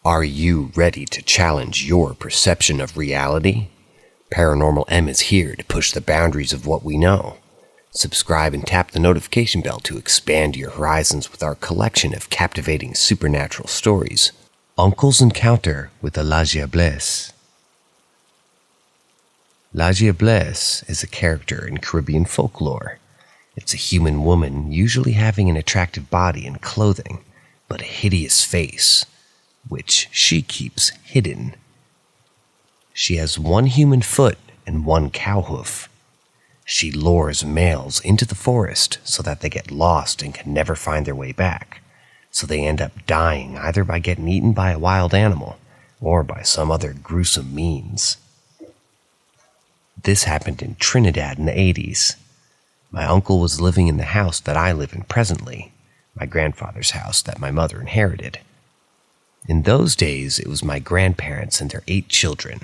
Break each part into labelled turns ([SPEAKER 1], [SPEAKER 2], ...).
[SPEAKER 1] Are you ready to challenge your perception of reality? Paranormal M is here to push the boundaries of what we know. Subscribe and tap the notification bell to expand your horizons with our collection of captivating supernatural stories. Uncle's Encounter with a La Diablesse. La Diablesse is a character in Caribbean folklore. It's a human woman, usually having an attractive body and clothing, but a hideous face, which she keeps hidden. She has one human foot and one cow hoof. She lures males into the forest so that they get lost and can never find their way back, so they end up dying either by getting eaten by a wild animal or by some other gruesome means. This happened in Trinidad in the 80s. My uncle was living in the house that I live in presently, my grandfather's house that my mother inherited. In those days, it was my grandparents and their 8 children.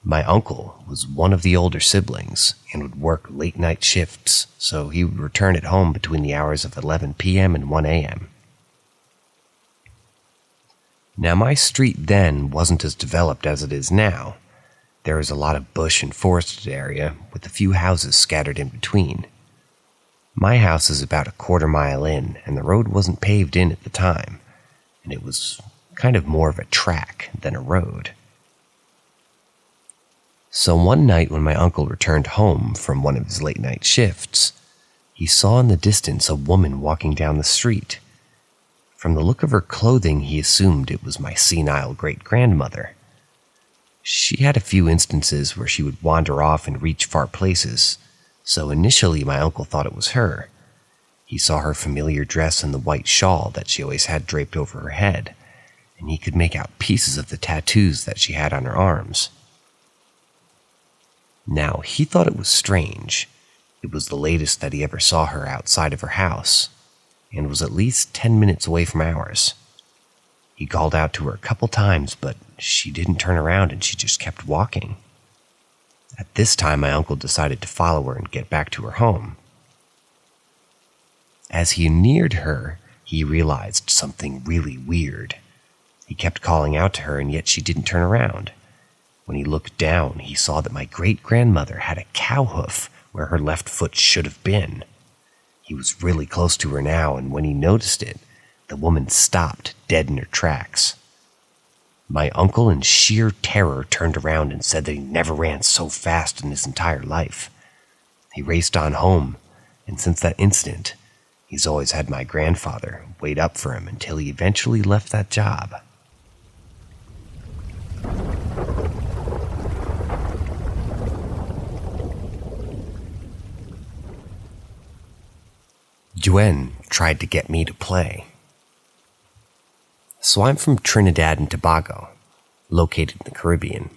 [SPEAKER 1] My uncle was one of the older siblings and would work late-night shifts, so he would return at home between the hours of 11 p.m. and 1 a.m. Now, my street then wasn't as developed as it is now. There was a lot of bush and forested area, with a few houses scattered in between. My house is about a quarter-mile in, and the road wasn't paved in at the time, and it was kind of more of a track than a road. So one night when my uncle returned home from one of his late-night shifts, he saw in the distance a woman walking down the street. From the look of her clothing, he assumed it was my senile great-grandmother. She had a few instances where she would wander off and reach far places, so initially my uncle thought it was her. He saw her familiar dress and the white shawl that she always had draped over her head, and he could make out pieces of the tattoos that she had on her arms. Now, he thought it was strange. It was the latest that he ever saw her outside of her house, and was at least 10 minutes away from ours. He called out to her a couple times, but she didn't turn around and she just kept walking. At this time, my uncle decided to follow her and get back to her home. As he neared her, he realized something really weird. He kept calling out to her, and yet she didn't turn around. When he looked down, he saw that my great-grandmother had a cow hoof where her left foot should have been. He was really close to her now, and when he noticed it, the woman stopped dead in her tracks. My uncle, in sheer terror, turned around and said that he never ran so fast in his entire life. He raced on home, and since that incident, he's always had my grandfather wait up for him until he eventually left that job. Gwen tried to get me to play. So I'm from Trinidad and Tobago, located in the Caribbean.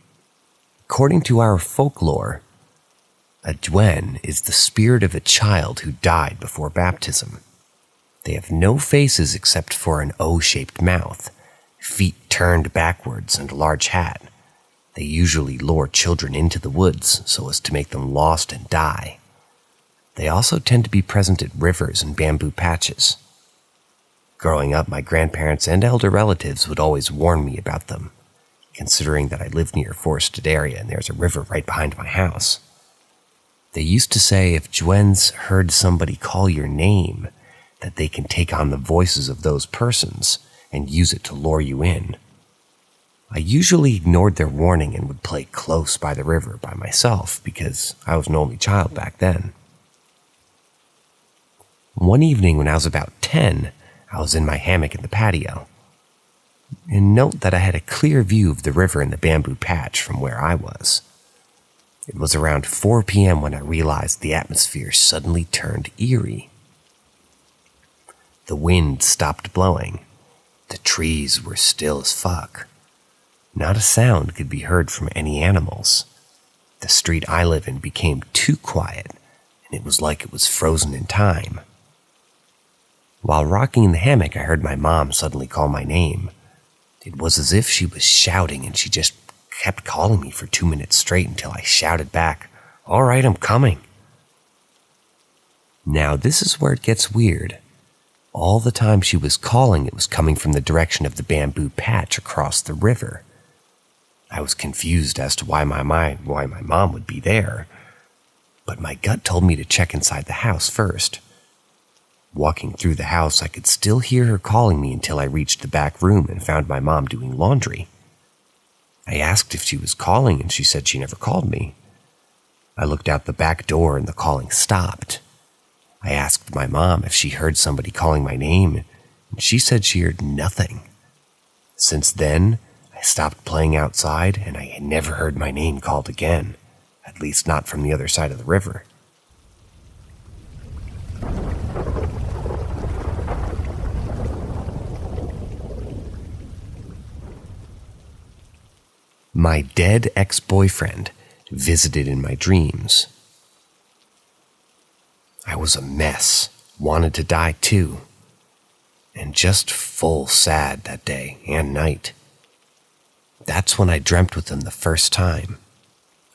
[SPEAKER 1] According to our folklore, a Gwen is the spirit of a child who died before baptism. They have no faces except for an O-shaped mouth, feet turned backwards, and a large hat. They usually lure children into the woods so as to make them lost and die. They also tend to be present at rivers and bamboo patches. Growing up, my grandparents and elder relatives would always warn me about them, considering that I live near a forested area and there's a river right behind my house. They used to say if Gwens heard somebody call your name, that they can take on the voices of those persons and use it to lure you in. I usually ignored their warning and would play close by the river by myself because I was an only child back then. One evening when I was about 10, I was in my hammock in the patio. And note that I had a clear view of the river and the bamboo patch from where I was. It was around 4 p.m. when I realized the atmosphere suddenly turned eerie. The wind stopped blowing. The trees were still as fuck. Not a sound could be heard from any animals. The street I live in became too quiet, and it was like it was frozen in time. While rocking in the hammock, I heard my mom suddenly call my name. It was as if she was shouting, and she just kept calling me for 2 minutes straight until I shouted back, "All right, I'm coming." Now, this is where it gets weird. All the time she was calling, it was coming from the direction of the bamboo patch across the river. I was confused as to why my mom would be there, but my gut told me to check inside the house first. Walking through the house, I could still hear her calling me until I reached the back room and found my mom doing laundry. I asked if she was calling, and she said she never called me. I looked out the back door and the calling stopped. I asked my mom if she heard somebody calling my name, and she said she heard nothing. Since then, I stopped playing outside, and I had never heard my name called again, at least not from the other side of the river. My dead ex-boyfriend visited in my dreams. I was a mess, wanted to die too, and just full sad that day and night. That's when I dreamt with him the first time.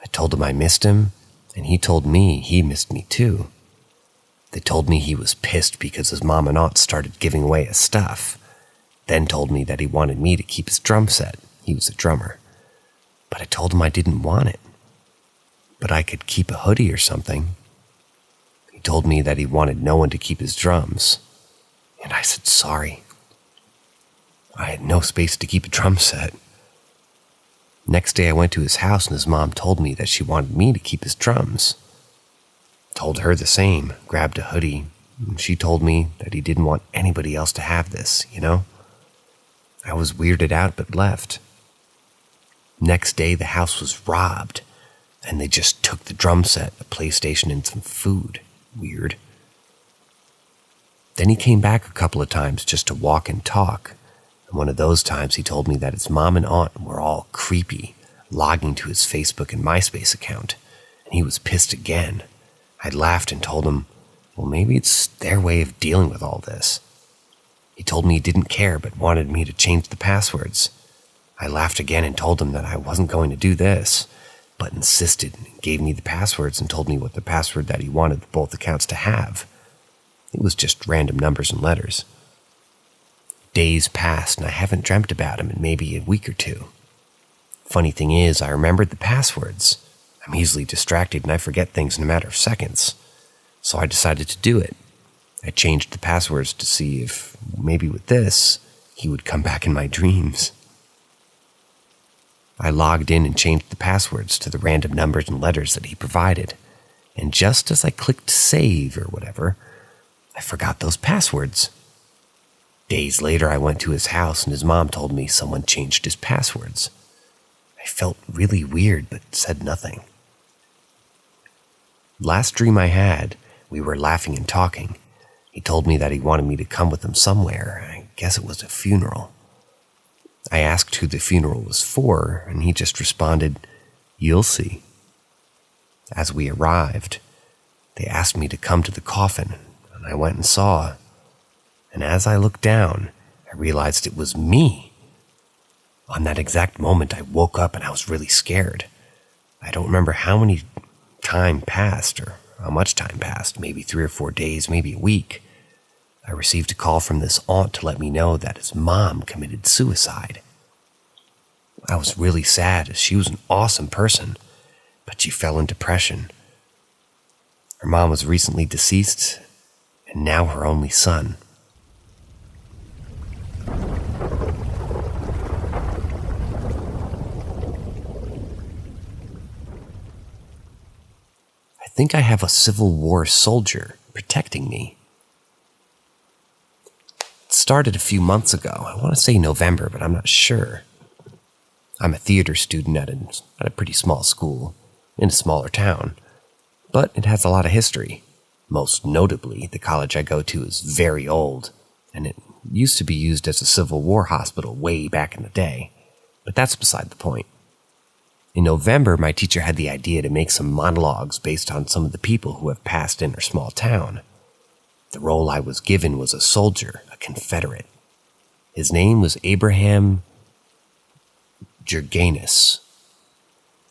[SPEAKER 1] I told him I missed him, and he told me he missed me too. They told me he was pissed because his mom and aunt started giving away his stuff, then told me that he wanted me to keep his drum set. He was a drummer. But I told him I didn't want it. But I could keep a hoodie or something. He told me that he wanted no one to keep his drums. And I said sorry. I had no space to keep a drum set. Next day I went to his house and his mom told me that she wanted me to keep his drums. Told her the same, grabbed a hoodie, and she told me that he didn't want anybody else to have this, you know? I was weirded out but left. Next day, the house was robbed, and they just took the drum set, a PlayStation, and some food. Weird. Then he came back a couple of times just to walk and talk, and one of those times he told me that his mom and aunt were all creepy, logging to his Facebook and MySpace account, and he was pissed again. I laughed and told him, well, maybe it's their way of dealing with all this. He told me he didn't care but wanted me to change the passwords. I laughed again and told him that I wasn't going to do this, but insisted and gave me the passwords and told me what the password that he wanted both accounts to have. It was just random numbers and letters. Days passed and I haven't dreamt about him in maybe a week or two. Funny thing is, I remembered the passwords. I'm easily distracted and I forget things in a matter of seconds. So I decided to do it. I changed the passwords to see if maybe with this, he would come back in my dreams. I logged in and changed the passwords to the random numbers and letters that he provided, and just as I clicked save or whatever, I forgot those passwords. Days later, I went to his house and his mom told me someone changed his passwords. I felt really weird but said nothing. Last dream I had, we were laughing and talking. He told me that he wanted me to come with him somewhere. I guess it was a funeral. I asked who the funeral was for, and he just responded, "You'll see." As we arrived, they asked me to come to the coffin, and I went and saw. And as I looked down, I realized it was me. On that exact moment, I woke up and I was really scared. I don't remember how many time passed or how much time passed, maybe 3 or 4 days, maybe a week. I received a call from this aunt to let me know that his mom committed suicide. I was really sad as she was an awesome person, but she fell in depression. Her mom was recently deceased, and now her only son. I think I have a Civil War soldier protecting me. It started a few months ago. I want to say November, but I'm not sure. I'm a theater student at a pretty small school in a smaller town, but it has a lot of history. Most notably, the college I go to is very old, and it used to be used as a Civil War hospital way back in the day, but that's beside the point. In November, my teacher had the idea to make some monologues based on some of the people who have passed in our small town. The role I was given was a soldier, a Confederate. His name was Abraham Jurganus.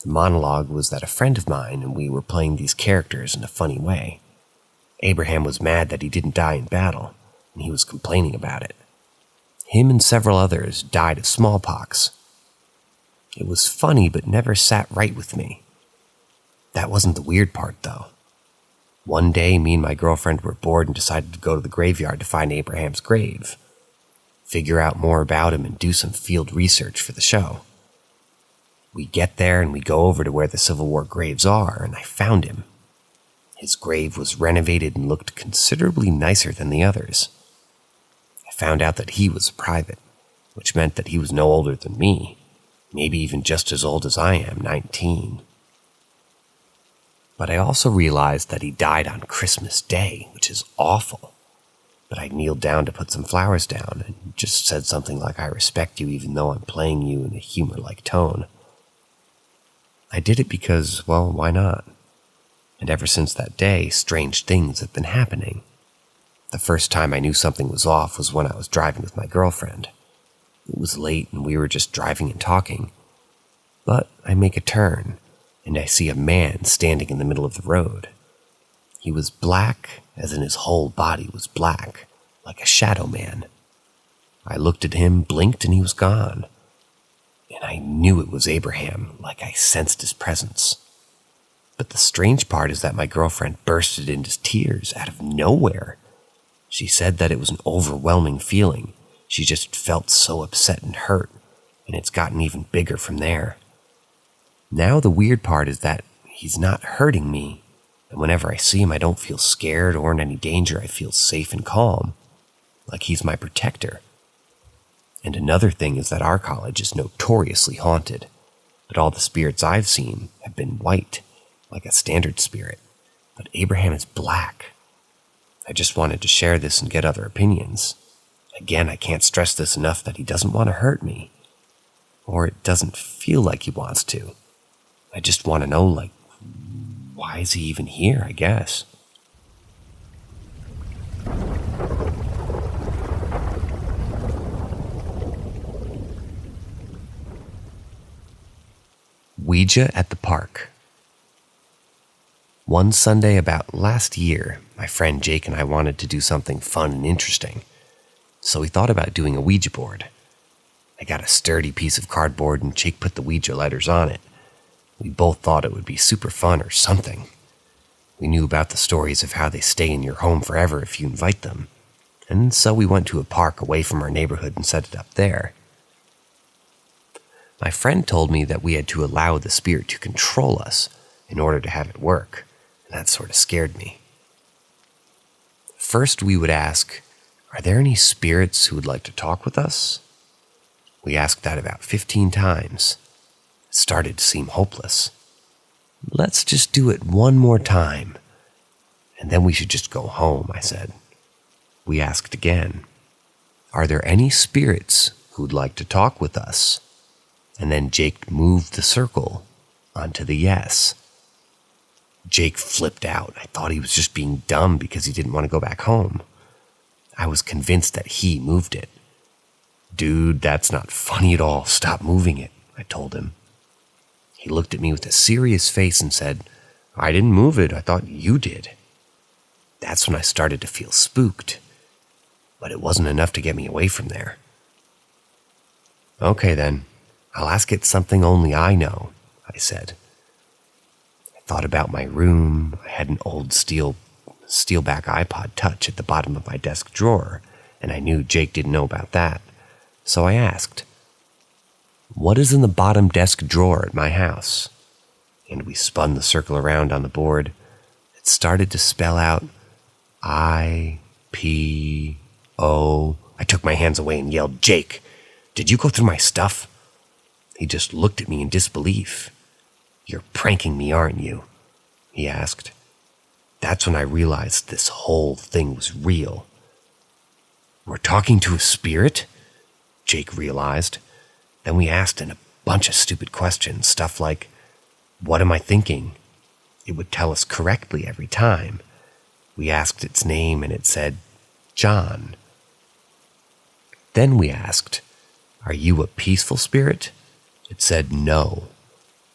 [SPEAKER 1] The monologue was that a friend of mine and we were playing these characters in a funny way. Abraham was mad that he didn't die in battle, and he was complaining about it. Him and several others died of smallpox. It was funny, but never sat right with me. That wasn't the weird part, though. One day, me and my girlfriend were bored and decided to go to the graveyard to find Abraham's grave, figure out more about him, and do some field research for the show. We get there and we go over to where the Civil War graves are, and I found him. His grave was renovated and looked considerably nicer than the others. I found out that he was private, which meant that he was no older than me, maybe even just as old as I am, 19. But I also realized that he died on Christmas Day, which is awful. But I kneeled down to put some flowers down and just said something like, "I respect you even though I'm playing you in a humor-like tone." I did it because, well, why not? And ever since that day, strange things have been happening. The first time I knew something was off was when I was driving with my girlfriend. It was late and we were just driving and talking. But I make a turn, and I see a man standing in the middle of the road. He was black, as in his whole body was black, like a shadow man. I looked at him, blinked, and he was gone. And I knew it was Abraham, like I sensed his presence. But the strange part is that my girlfriend bursted into tears out of nowhere. She said that it was an overwhelming feeling. She just felt so upset and hurt, and it's gotten even bigger from there. Now the weird part is that he's not hurting me, and whenever I see him I don't feel scared or in any danger. I feel safe and calm, like he's my protector. And another thing is that our college is notoriously haunted, but all the spirits I've seen have been white, like a standard spirit, but Abraham is black. I just wanted to share this and get other opinions. Again, I can't stress this enough that he doesn't want to hurt me, or it doesn't feel like he wants to. I just want to know, why is he even here, I guess? Ouija at the park. One Sunday about last year, my friend Jake and I wanted to do something fun and interesting, so we thought about doing a Ouija board. I got a sturdy piece of cardboard and Jake put the Ouija letters on it. We both thought it would be super fun or something. We knew about the stories of how they stay in your home forever if you invite them, and so we went to a park away from our neighborhood and set it up there. My friend told me that we had to allow the spirit to control us in order to have it work, and that sort of scared me. First, we would ask, "Are there any spirits who would like to talk with us?" We asked that about 15 times. It started to seem hopeless. "Let's just do it one more time, and then we should just go home," I said. We asked again, "Are there any spirits who would like to talk with us?" And then Jake moved the circle onto the yes. Jake flipped out. I thought he was just being dumb because he didn't want to go back home. I was convinced that he moved it. "Dude, that's not funny at all. Stop moving it," I told him. He looked at me with a serious face and said, "I didn't move it. I thought you did." That's when I started to feel spooked, but it wasn't enough to get me away from there. "Okay then, I'll ask it something only I know," I said. I thought about my room. I had an old steelback iPod Touch at the bottom of my desk drawer, and I knew Jake didn't know about that. So I asked, "What is in the bottom desk drawer at my house?" And we spun the circle around on the board. It started to spell out I-P-O. I took my hands away and yelled, "Jake, did you go through my stuff?" He just looked at me in disbelief. "You're pranking me, aren't you?" he asked. That's when I realized this whole thing was real. "We're talking to a spirit?" Jake realized. Then we asked in a bunch of stupid questions, stuff like, "What am I thinking?" It would tell us correctly every time. We asked its name and it said, "John." Then we asked, "Are you a peaceful spirit?" It said no.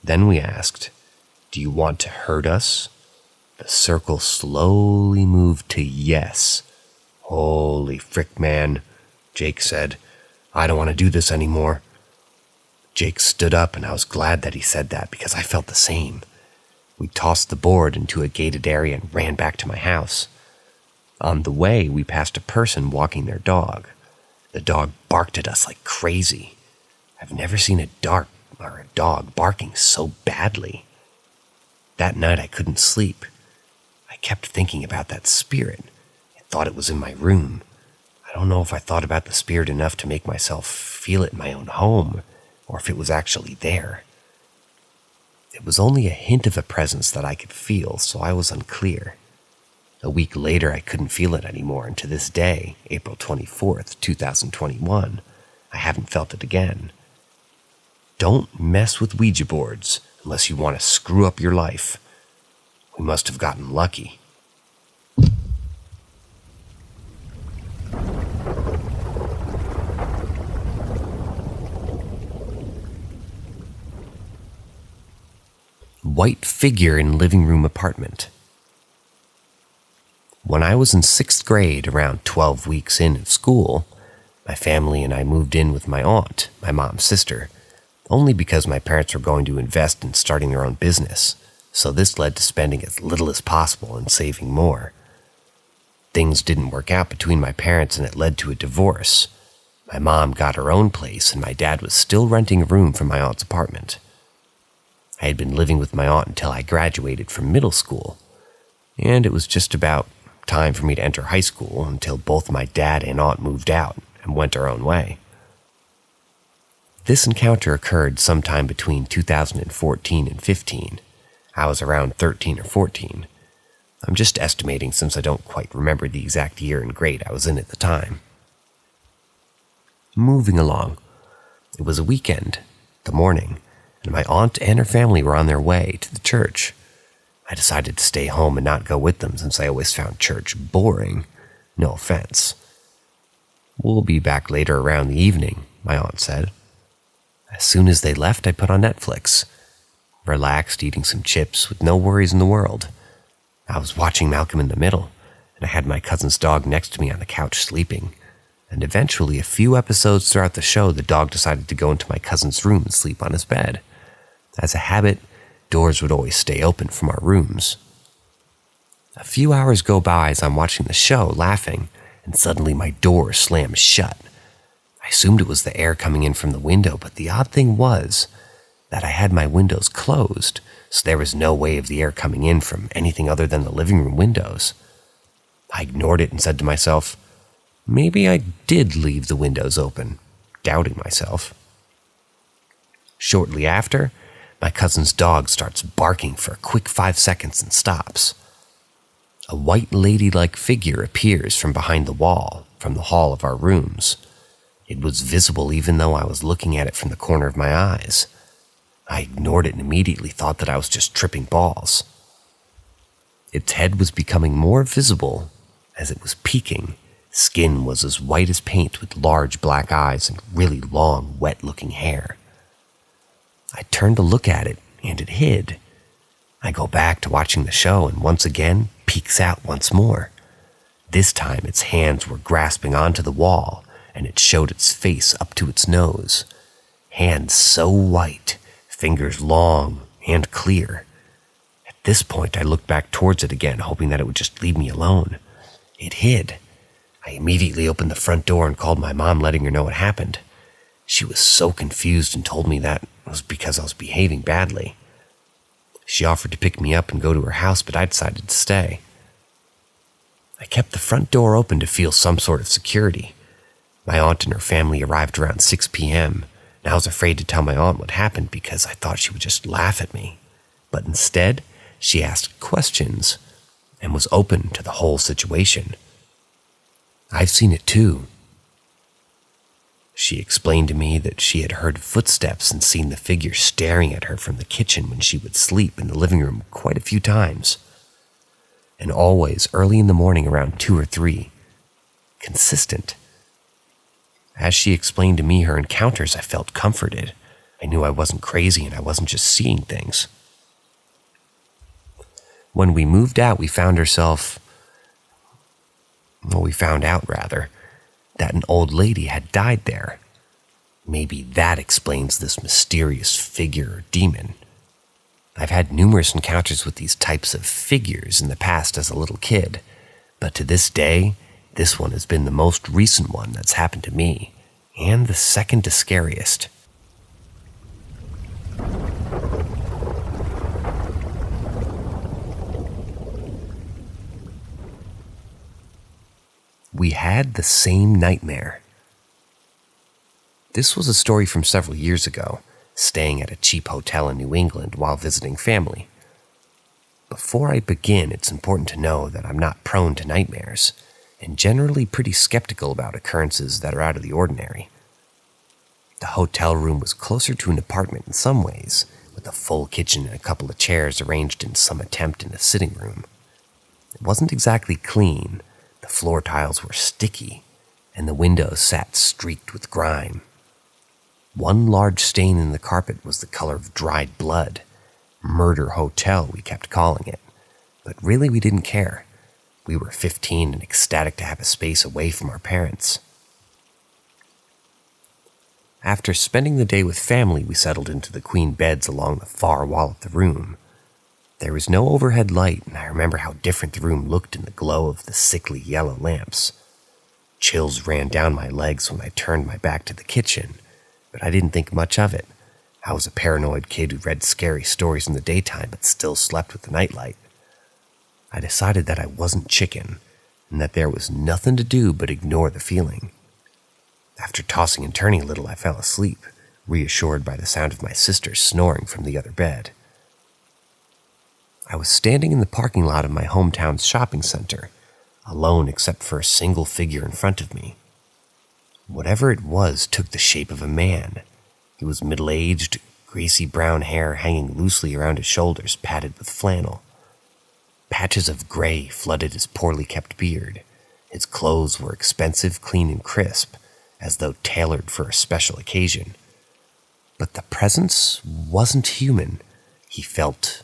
[SPEAKER 1] Then we asked, "Do you want to hurt us?" The circle slowly moved to yes, "Holy frick, man," Jake said. "I don't want to do this anymore." Jake stood up, and I was glad that he said that because I felt the same. We tossed the board into a gated area and ran back to my house. On the way, we passed a person walking their dog. The dog barked at us like crazy. I've never seen a dog barking so badly. That night I couldn't sleep. I kept thinking about that spirit. I thought it was in my room. I don't know if I thought about the spirit enough to make myself feel it in my own home, or if it was actually there. It was only a hint of a presence that I could feel, so I was unclear. A week later, I couldn't feel it anymore, and to this day, April 24th, 2021, I haven't felt it again. Don't mess with Ouija boards unless you want to screw up your life. We must have gotten lucky. White figure in living room apartment. When I was in 6th grade, around 12 weeks in of school, my family and I moved in with my aunt, my mom's sister, only because my parents were going to invest in starting their own business, so this led to spending as little as possible and saving more. Things didn't work out between my parents and it led to a divorce. My mom got her own place and my dad was still renting a room from my aunt's apartment. I had been living with my aunt until I graduated from middle school, and it was just about time for me to enter high school until both my dad and aunt moved out and went their own way. This encounter occurred sometime between 2014 and 15. I was around 13 or 14. I'm just estimating since I don't quite remember the exact year and grade I was in at the time. Moving along. It was a weekend, the morning, and my aunt and her family were on their way to the church. I decided to stay home and not go with them since I always found church boring. No offense. "We'll be back later around the evening," my aunt said. As soon as they left, I put on Netflix. Relaxed, eating some chips with no worries in the world. I was watching Malcolm in the Middle, and I had my cousin's dog next to me on the couch sleeping. And eventually, a few episodes throughout the show, the dog decided to go into my cousin's room and sleep on his bed. As a habit, doors would always stay open from our rooms. A few hours go by as I'm watching the show, laughing, and suddenly my door slams shut. I assumed it was the air coming in from the window, but the odd thing was that I had my windows closed, so there was no way of the air coming in from anything other than the living room windows. I ignored it and said to myself, maybe I did leave the windows open, doubting myself. Shortly after, my cousin's dog starts barking for a quick 5 seconds and stops. A white lady-like figure appears from behind the wall, from the hall of our rooms. It was visible even though I was looking at it from the corner of my eyes. I ignored it and immediately thought that I was just tripping balls. Its head was becoming more visible as it was peeking. Skin was as white as paint with large black eyes and really long, wet-looking hair. I turned to look at it, and it hid. I go back to watching the show and once again peeks out once more. This time its hands were grasping onto the wall, and it showed its face up to its nose. Hands so white, fingers long and clear. At this point I looked back towards it again, hoping that it would just leave me alone. It hid. I immediately opened the front door and called my mom, letting her know what happened. She was so confused and told me that it was because I was behaving badly. She offered to pick me up and go to her house, but I decided to stay. I kept the front door open to feel some sort of security. My aunt and her family arrived around 6 p.m., and I was afraid to tell my aunt what happened because I thought she would just laugh at me. But instead, she asked questions and was open to the whole situation. I've seen it too. She explained to me that she had heard footsteps and seen the figure staring at her from the kitchen when she would sleep in the living room quite a few times. And always early in the morning around 2 or 3. Consistent. As she explained to me her encounters, I felt comforted. I knew I wasn't crazy and I wasn't just seeing things. When we moved out, we found ourselves, we found out, rather, that an old lady had died there. Maybe that explains this mysterious figure or demon. I've had numerous encounters with these types of figures in the past as a little kid, but to this day, this one has been the most recent one that's happened to me, and the second to scariest. We had the same nightmare. This was a story from several years ago, staying at a cheap hotel in New England while visiting family. Before I begin, it's important to know that I'm not prone to nightmares, and generally pretty skeptical about occurrences that are out of the ordinary. The hotel room was closer to an apartment in some ways, with a full kitchen and a couple of chairs arranged in some attempt in a sitting room. It wasn't exactly clean. The floor tiles were sticky, and the windows sat streaked with grime. One large stain in the carpet was the color of dried blood. Murder Hotel, we kept calling it. But really, we didn't care. We were 15 and ecstatic to have a space away from our parents. After spending the day with family, we settled into the queen beds along the far wall of the room. There was no overhead light, and I remember how different the room looked in the glow of the sickly yellow lamps. Chills ran down my legs when I turned my back to the kitchen, but I didn't think much of it. I was a paranoid kid who read scary stories in the daytime but still slept with the nightlight. I decided that I wasn't chicken, and that there was nothing to do but ignore the feeling. After tossing and turning a little, I fell asleep, reassured by the sound of my sister snoring from the other bed. I was standing in the parking lot of my hometown's shopping center, alone except for a single figure in front of me. Whatever it was took the shape of a man. He was middle-aged, greasy brown hair hanging loosely around his shoulders, padded with flannel. Patches of gray flooded his poorly kept beard. His clothes were expensive, clean, and crisp, as though tailored for a special occasion. But the presence wasn't human. He felt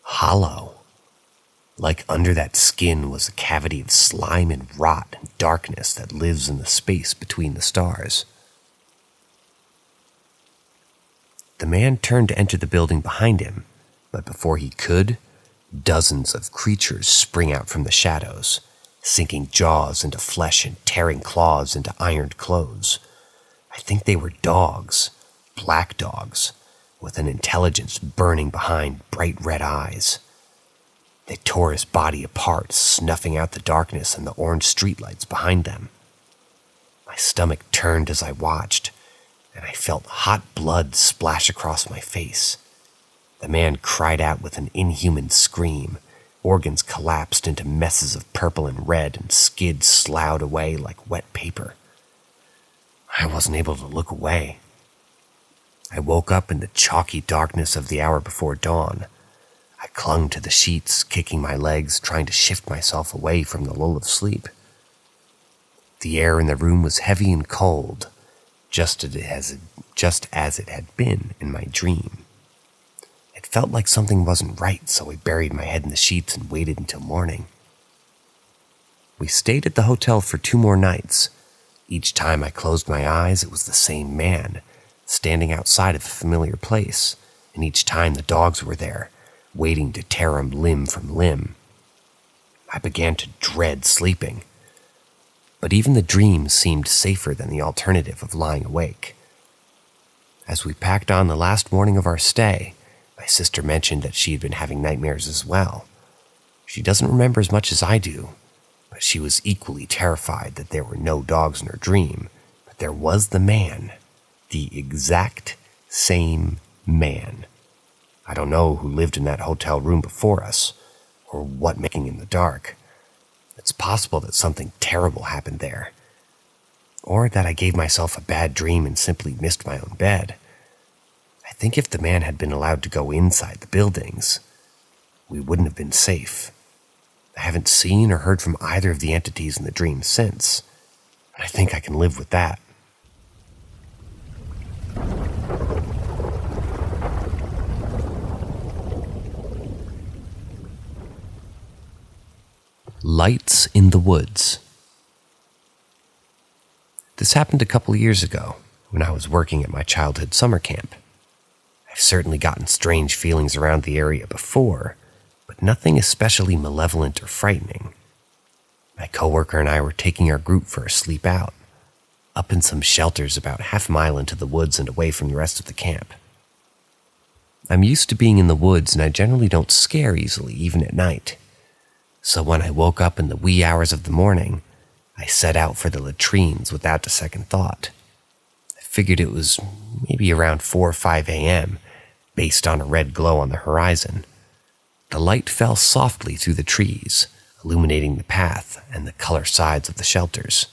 [SPEAKER 1] hollow. Like under that skin was a cavity of slime and rot and darkness that lives in the space between the stars. The man turned to enter the building behind him, but before he could, dozens of creatures spring out from the shadows, sinking jaws into flesh and tearing claws into ironed clothes. I think they were dogs, black dogs, with an intelligence burning behind bright red eyes. They tore his body apart, snuffing out the darkness and the orange streetlights behind them. My stomach turned as I watched, and I felt hot blood splash across my face. The man cried out with an inhuman scream. Organs collapsed into messes of purple and red, and skids sloughed away like wet paper. I wasn't able to look away. I woke up in the chalky darkness of the hour before dawn. I clung to the sheets, kicking my legs, trying to shift myself away from the lull of sleep. The air in the room was heavy and cold, just as it had been in my dream. It felt like something wasn't right, so I buried my head in the sheets and waited until morning. We stayed at the hotel for 2 more nights. Each time I closed my eyes, it was the same man, standing outside of a familiar place, and each time the dogs were there, waiting to tear him limb from limb. I began to dread sleeping, but even the dream seemed safer than the alternative of lying awake. As we packed on the last morning of our stay, my sister mentioned that she had been having nightmares as well. She doesn't remember as much as I do, but she was equally terrified that there were no dogs in her dream, but there was the man, the exact same man. I don't know who lived in that hotel room before us, or what making in the dark. It's possible that something terrible happened there, or that I gave myself a bad dream and simply missed my own bed. I think if the man had been allowed to go inside the buildings, we wouldn't have been safe. I haven't seen or heard from either of the entities in the dream since, and I think I can live with that. Lights in the woods. This happened a couple years ago when I was working at my childhood summer camp. I've certainly gotten strange feelings around the area before, but nothing especially malevolent or frightening. My coworker and I were taking our group for a sleep out, up in some shelters about half a mile into the woods and away from the rest of the camp. I'm used to being in the woods and I generally don't scare easily, even at night. So when I woke up in the wee hours of the morning, I set out for the latrines without a second thought. I figured it was maybe around 4 or 5 a.m., based on a red glow on the horizon. The light fell softly through the trees, illuminating the path and the color sides of the shelters.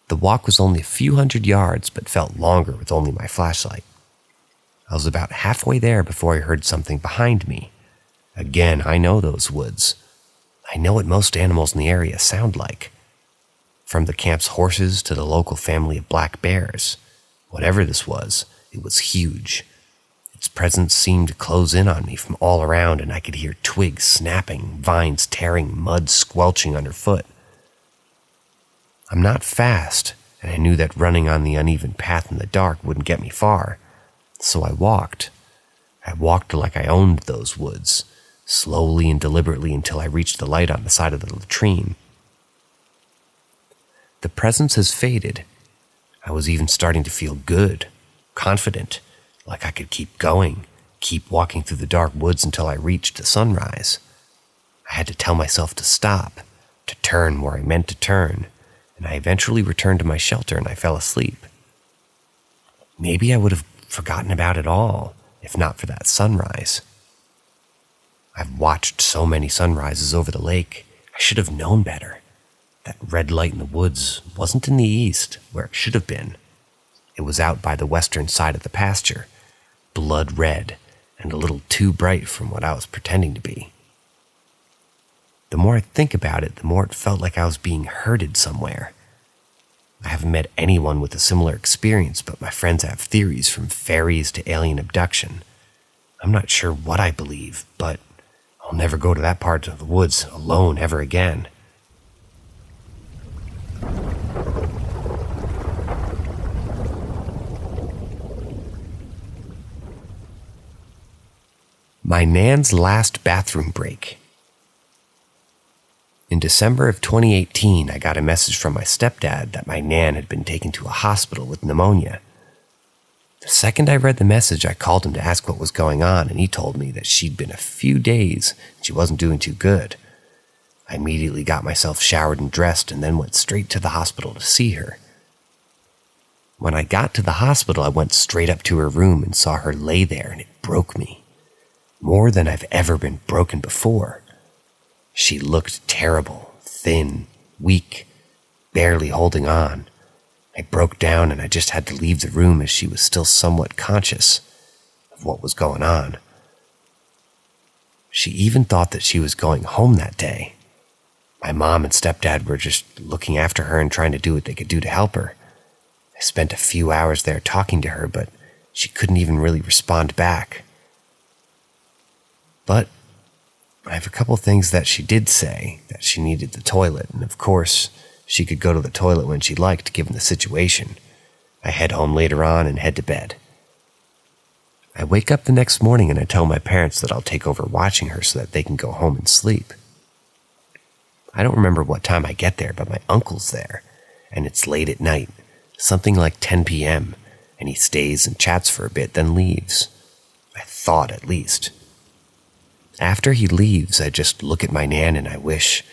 [SPEAKER 1] The walk was only a few hundred yards, but felt longer with only my flashlight. I was about halfway there before I heard something behind me. Again, I know those woods. I know what most animals in the area sound like. From the camp's horses to the local family of black bears. Whatever this was, it was huge. Its presence seemed to close in on me from all around, and I could hear twigs snapping, vines tearing, mud squelching underfoot. I'm not fast, and I knew that running on the uneven path in the dark wouldn't get me far. So I walked. I walked like I owned those woods, slowly and deliberately until I reached the light on the side of the latrine. The presence has faded. I was even starting to feel good, confident, like I could keep going, keep walking through the dark woods until I reached the sunrise. I had to tell myself to stop, to turn where I meant to turn, and I eventually returned to my shelter and I fell asleep. Maybe I would have forgotten about it all, if not for that sunrise. I've watched so many sunrises over the lake, I should have known better. That red light in the woods wasn't in the east, where it should have been. It was out by the western side of the pasture, blood red, and a little too bright from what I was pretending to be. The more I think about it, the more it felt like I was being herded somewhere. I haven't met anyone with a similar experience, but my friends have theories from fairies to alien abduction. I'm not sure what I believe, but I'll never go to that part of the woods alone ever again. My Nan's last bathroom break. In December of 2018, I got a message from my stepdad that my Nan had been taken to a hospital with pneumonia. The second I read the message, I called him to ask what was going on, and he told me that she'd been a few days and she wasn't doing too good. I immediately got myself showered and dressed and then went straight to the hospital to see her. When I got to the hospital, I went straight up to her room and saw her lay there, and it broke me. More than I've ever been broken before. She looked terrible, thin, weak, barely holding on. I broke down and I just had to leave the room as she was still somewhat conscious of what was going on. She even thought that she was going home that day. My mom and stepdad were just looking after her and trying to do what they could do to help her. I spent a few hours there talking to her, but she couldn't even really respond back. But I have a couple things that she did say, that she needed the toilet, and of course, she could go to the toilet when she liked, given the situation. I head home later on and head to bed. I wake up the next morning and I tell my parents that I'll take over watching her so that they can go home and sleep. I don't remember what time I get there, but my uncle's there, and it's late at night, something like 10 p.m., and he stays and chats for a bit, then leaves. I thought, at least. After he leaves, I just look at my Nan and I wish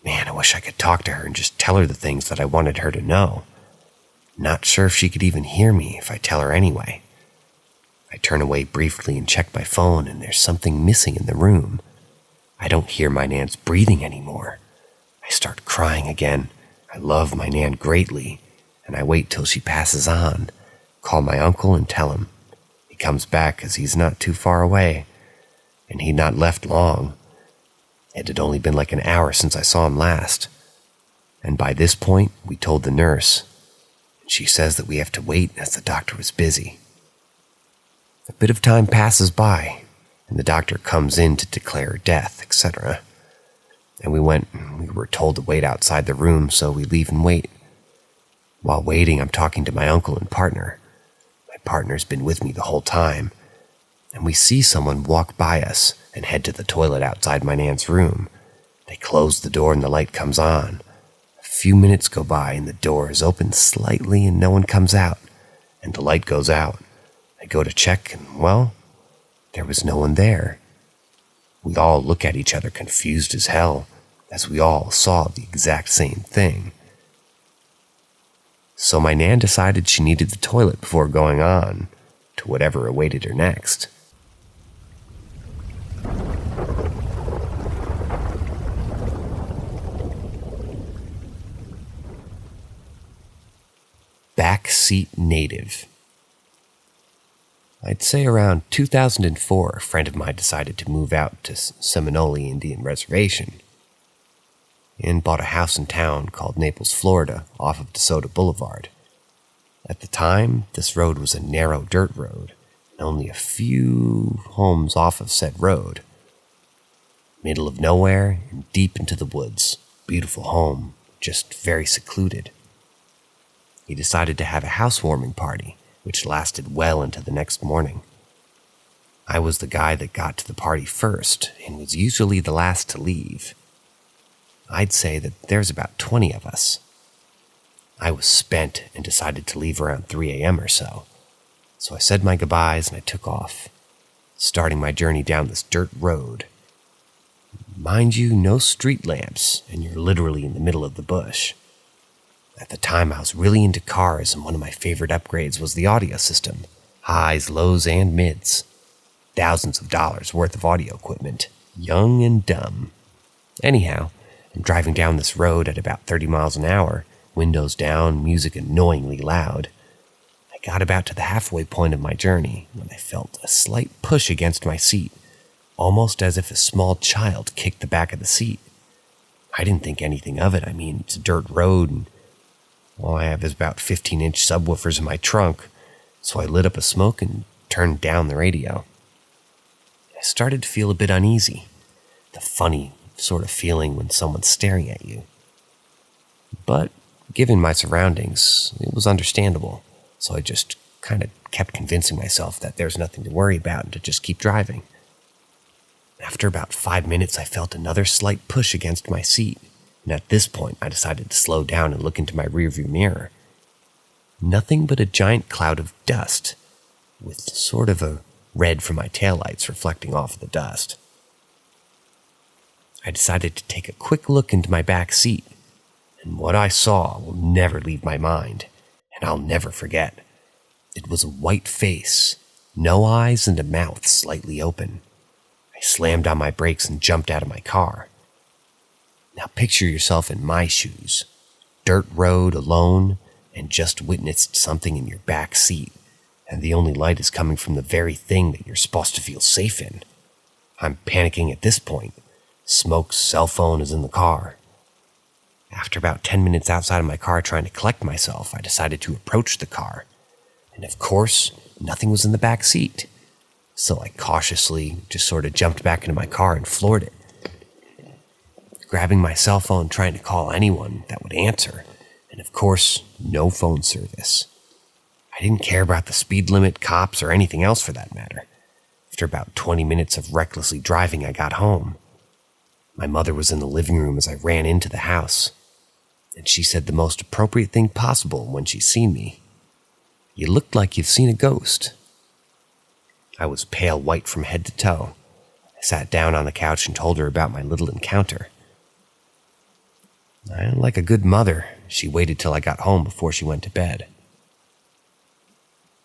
[SPEAKER 1] I could talk to her and just tell her the things that I wanted her to know. Not sure if she could even hear me if I tell her anyway. I turn away briefly and check my phone, and there's something missing in the room. I don't hear my Nan's breathing anymore. I start crying again. I love my Nan greatly, and I wait till she passes on, call my uncle and tell him. He comes back as he's not too far away. And he'd not left long. It had only been like an hour since I saw him last. And by this point, we told the nurse. And she says that we have to wait as the doctor was busy. A bit of time passes by, and the doctor comes in to declare her death, etc. And we were told to wait outside the room, so we leave and wait. While waiting, I'm talking to my uncle and partner. My partner's been with me the whole time. And we see someone walk by us and head to the toilet outside my Nan's room. They close the door and the light comes on. A few minutes go by and the door is opened slightly and no one comes out. And the light goes out. I go to check and, well, there was no one there. We all look at each other confused as hell, as we all saw the exact same thing. So my Nan decided she needed the toilet before going on to whatever awaited her next. Backseat native. I'd say around 2004, a friend of mine decided to move out to Seminole Indian Reservation and bought a house in town called Naples, Florida, off of DeSoto Boulevard. At the time, this road was a narrow dirt road, and only a few homes off of said road. Middle of nowhere and deep into the woods. Beautiful home, just very secluded. He decided to have a housewarming party, which lasted well into the next morning. I was the guy that got to the party first and was usually the last to leave. I'd say that there's about 20 of us. I was spent and decided to leave around 3 a.m. or so. So I said my goodbyes and I took off, starting my journey down this dirt road. Mind you, no street lamps, and you're literally in the middle of the bush. At the time, I was really into cars, and one of my favorite upgrades was the audio system. Highs, lows, and mids. Thousands of dollars worth of audio equipment. Young and dumb. Anyhow, I'm driving down this road at about 30 miles an hour, windows down, music annoyingly loud. I got about to the halfway point of my journey when I felt a slight push against my seat, almost as if a small child kicked the back of the seat. I didn't think anything of it. I mean, it's a dirt road, and all I have is about 15-inch subwoofers in my trunk, so I lit up a smoke and turned down the radio. I started to feel a bit uneasy, the funny sort of feeling when someone's staring at you. But given my surroundings, it was understandable, so I just kind of kept convincing myself that there's nothing to worry about and to just keep driving. After about 5 minutes, I felt another slight push against my seat. And at this point, I decided to slow down and look into my rearview mirror. Nothing but a giant cloud of dust, with sort of a red from my taillights reflecting off of the dust. I decided to take a quick look into my back seat, and what I saw will never leave my mind, and I'll never forget. It was a white face, no eyes, and a mouth slightly open. I slammed on my brakes and jumped out of my car. Now picture yourself in my shoes, dirt road, alone, and just witnessed something in your back seat, and the only light is coming from the very thing that you're supposed to feel safe in. I'm panicking at this point. Smoke's cell phone is in the car. After about 10 minutes outside of my car trying to collect myself, I decided to approach the car. And of course, nothing was in the back seat. So I cautiously just sort of jumped back into my car and floored it. Grabbing my cell phone, trying to call anyone that would answer, and of course, no phone service. I didn't care about the speed limit, cops, or anything else for that matter. After about 20 minutes of recklessly driving, I got home. My mother was in the living room as I ran into the house, and she said the most appropriate thing possible when she seen me. "You looked like you've seen a ghost." I was pale white from head to toe. I sat down on the couch and told her about my little encounter. Like a good mother, she waited till I got home before she went to bed.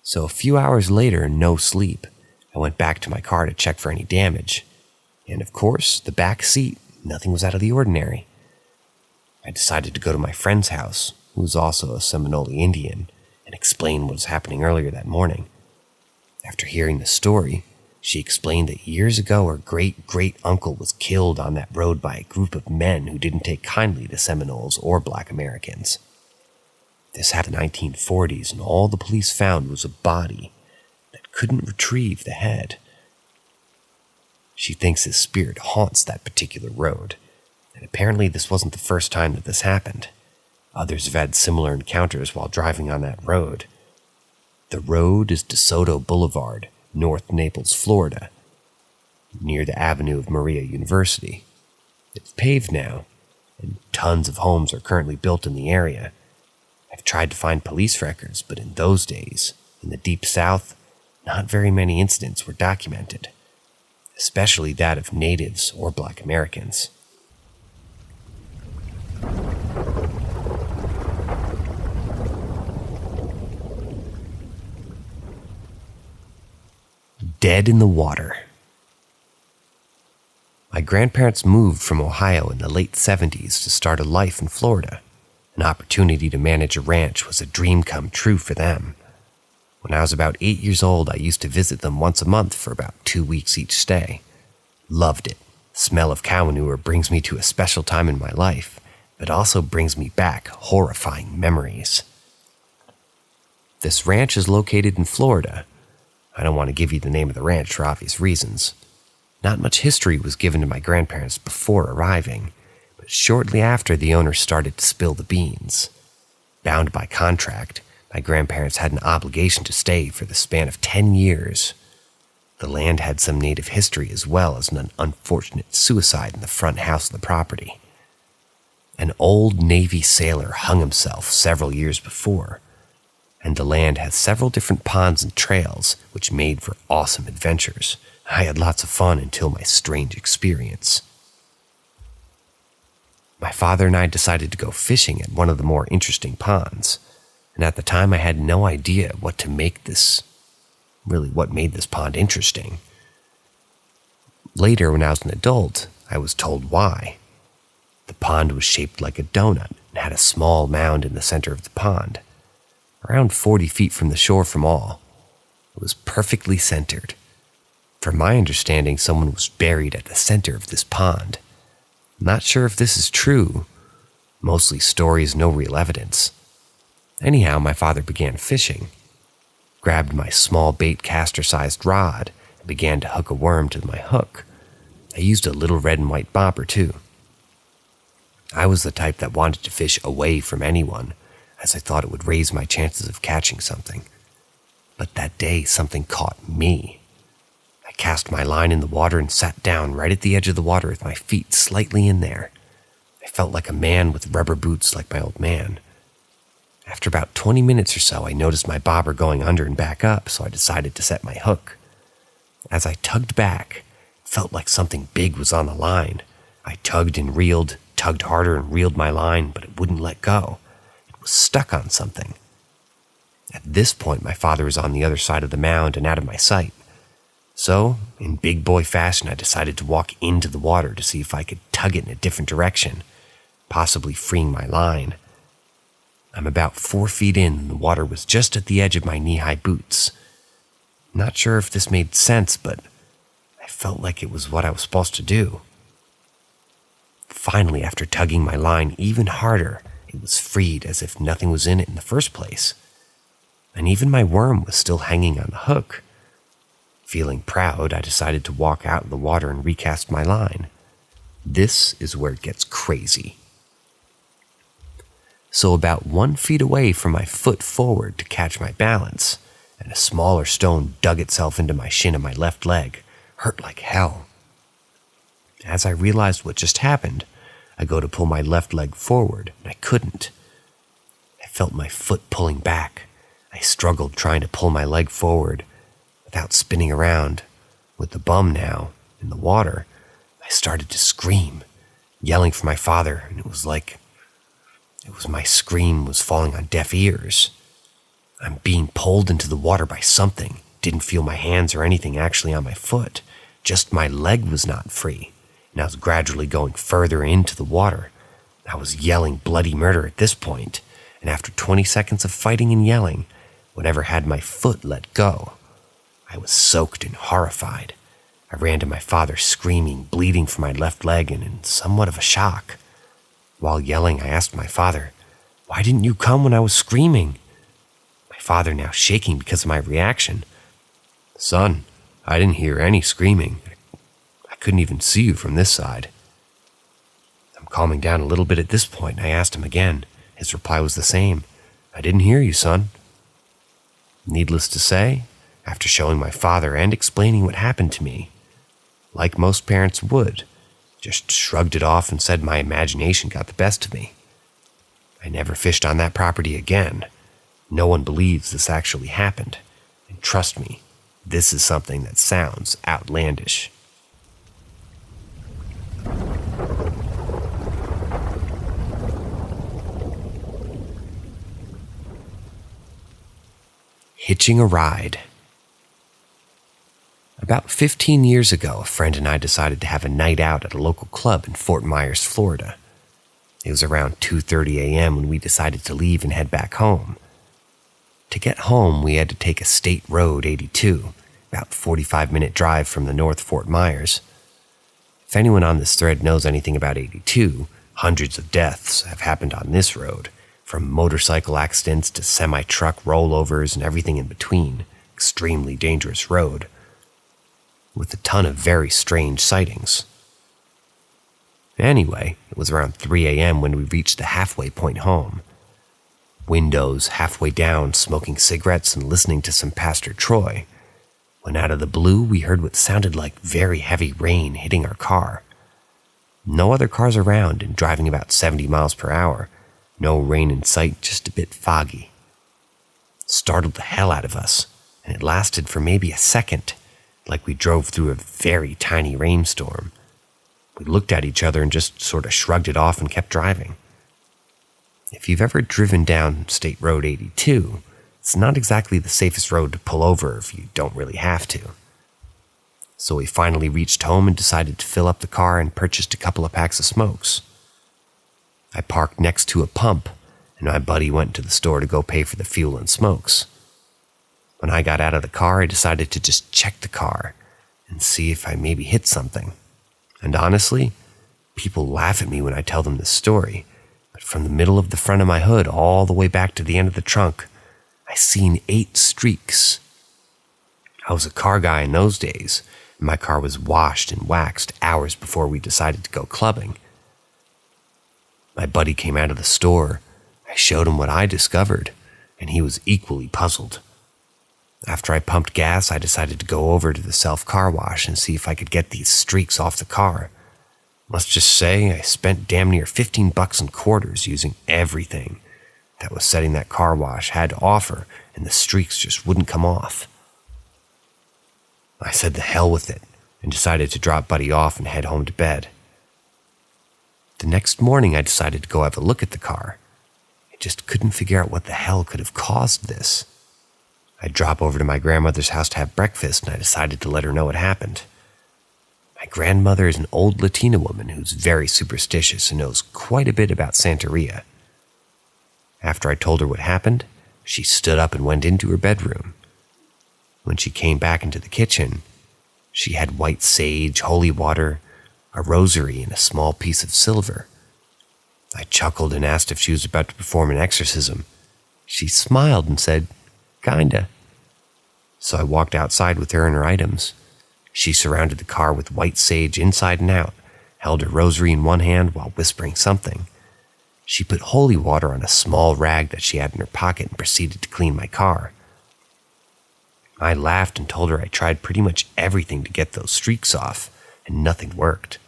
[SPEAKER 1] So a few hours later, no sleep, I went back to my car to check for any damage. And of course, the back seat, nothing was out of the ordinary. I decided to go to my friend's house, who was also a Seminole Indian, and explain what was happening earlier that morning. After hearing the story, she explained that years ago her great-great-uncle was killed on that road by a group of men who didn't take kindly to Seminoles or Black Americans. This happened in the 1940s, and all the police found was a body that couldn't retrieve the head. She thinks his spirit haunts that particular road, And apparently this wasn't the first time that this happened. Others have had similar encounters while driving on that road. The road is DeSoto Boulevard, North Naples, Florida, near the Avenue of Maria University. It's paved now, and tons of homes are currently built in the area. I've tried to find police records, but in those days, in the Deep South, not very many incidents were documented, especially that of natives or Black Americans. Dead in the water. My grandparents moved from Ohio in the late 70s to start a life in Florida. An opportunity to manage a ranch was a dream come true for them. When I was about 8 years old, I used to visit them once a month for about 2 weeks each stay. Loved it. Smell of cow manure brings me to a special time in my life, but also brings me back horrifying memories. This ranch is located in Florida. I don't want to give you the name of the ranch for obvious reasons. Not much history was given to my grandparents before arriving, but shortly after the owner started to spill the beans. Bound by contract, my grandparents had an obligation to stay for the span of 10 years. The land had some native history as well as an unfortunate suicide in the front house of the property. An old Navy sailor hung himself several years before, and the land has several different ponds and trails which made for awesome adventures. I had lots of fun until my strange experience. My father and I decided to go fishing at one of the more interesting ponds, and at the time I had no idea what made this pond interesting. Later, when I was an adult, I was told why. The pond was shaped like a donut and had a small mound in the center of the pond, around 40 feet from the shore from all. It was perfectly centered. From my understanding, someone was buried at the center of this pond. I'm not sure if this is true. Mostly stories, no real evidence. Anyhow, my father began fishing, grabbed my small bait caster-sized rod, and began to hook a worm to my hook. I used a little red and white bobber too. I was the type that wanted to fish away from anyone, as I thought it would raise my chances of catching something. But that day, something caught me. I cast my line in the water and sat down right at the edge of the water with my feet slightly in there. I felt like a man with rubber boots like my old man. After about 20 minutes or so, I noticed my bobber going under and back up, so I decided to set my hook. As I tugged back, it felt like something big was on the line. I tugged and reeled, tugged harder and reeled my line, but it wouldn't let go. It was stuck on something. At this point, my father was on the other side of the mound and out of my sight. So, in big boy fashion, I decided to walk into the water to see if I could tug it in a different direction, possibly freeing my line. I'm about 4 feet in and the water was just at the edge of my knee-high boots. Not sure if this made sense, but I felt like it was what I was supposed to do. Finally, after tugging my line even harder, it was freed as if nothing was in it in the first place. And even my worm was still hanging on the hook. Feeling proud, I decided to walk out in the water and recast my line. This is where it gets crazy. So about 1 foot away from my foot forward to catch my balance, and a smaller stone dug itself into my shin of my left leg, hurt like hell. As I realized what just happened, I go to pull my left leg forward, and I couldn't. I felt my foot pulling back. I struggled trying to pull my leg forward without spinning around. With the bum now in the water, I started to scream, yelling for my father, and it was my scream was falling on deaf ears. I'm being pulled into the water by something. Didn't feel my hands or anything actually on my foot. Just my leg was not free, and I was gradually going further into the water. I was yelling bloody murder at this point, and after 20 seconds of fighting and yelling, whatever had my foot let go. I was soaked and horrified. I ran to my father screaming, bleeding from my left leg and in somewhat of a shock. While yelling, I asked my father, "Why didn't you come when I was screaming?" My father, now shaking because of my reaction, "Son, I didn't hear any screaming. I couldn't even see you from this side." I'm Calming down a little bit at this point, I asked him again. His reply was the same. "I didn't hear you, son." Needless to say, after showing my father and explaining what happened to me, like most parents would, just shrugged it off and said my imagination got the best of me. I never fished on that property again. No one believes this actually happened. And trust me, this is something that sounds outlandish. Hitching a ride. About 15 years ago, a friend and I decided to have a night out at a local club in Fort Myers, Florida. It was around 2:30 a.m. when we decided to leave and head back home. To get home, we had to take a State Road 82, about a 45-minute drive from the North Fort Myers. If anyone on this thread knows anything about 82, hundreds of deaths have happened on this road, from motorcycle accidents to semi-truck rollovers and everything in between. Extremely dangerous road, with a ton of very strange sightings. Anyway, it was around 3 a.m. when we reached the halfway point home. Windows halfway down, smoking cigarettes and listening to some Pastor Troy, when out of the blue we heard what sounded like very heavy rain hitting our car. No other cars around and driving about 70 miles per hour. No rain in sight, just a bit foggy. It startled the hell out of us, and it lasted for maybe a second, like we drove through a very tiny rainstorm. We looked at each other and just sort of shrugged it off and kept driving. If you've ever driven down State Road 82, it's not exactly the safest road to pull over if you don't really have to. So we finally reached home and decided to fill up the car and purchased a couple of packs of smokes. I parked next to a pump, and my buddy went to the store to go pay for the fuel and smokes. When I got out of the car, I decided to just check the car and see if I maybe hit something. And honestly, people laugh at me when I tell them this story, but from the middle of the front of my hood all the way back to the end of the trunk, I seen 8 streaks. I was a car guy in those days, and my car was washed and waxed hours before we decided to go clubbing. My buddy came out of the store. I showed him what I discovered, and he was equally puzzled. After I pumped gas, I decided to go over to the self-car wash and see if I could get these streaks off the car. Must just say, I spent damn near $15 in quarters using everything that was setting that car wash had to offer, and the streaks just wouldn't come off. I said the hell with it and decided to drop Buddy off and head home to bed. The next morning, I decided to go have a look at the car. I just couldn't figure out what the hell could have caused this. I'd drop over to my grandmother's house to have breakfast, and I decided to let her know what happened. My grandmother is an old Latina woman who's very superstitious and knows quite a bit about Santeria. After I told her what happened, she stood up and went into her bedroom. When she came back into the kitchen, she had white sage, holy water, a rosary, and a small piece of silver. I chuckled and asked if she was about to perform an exorcism. She smiled and said, "Kinda." So I walked outside with her and her items. She surrounded the car with white sage inside and out, held her rosary in one hand while whispering something. She put holy water on a small rag that she had in her pocket and proceeded to clean my car. I laughed and told her I tried pretty much everything to get those streaks off, and nothing worked.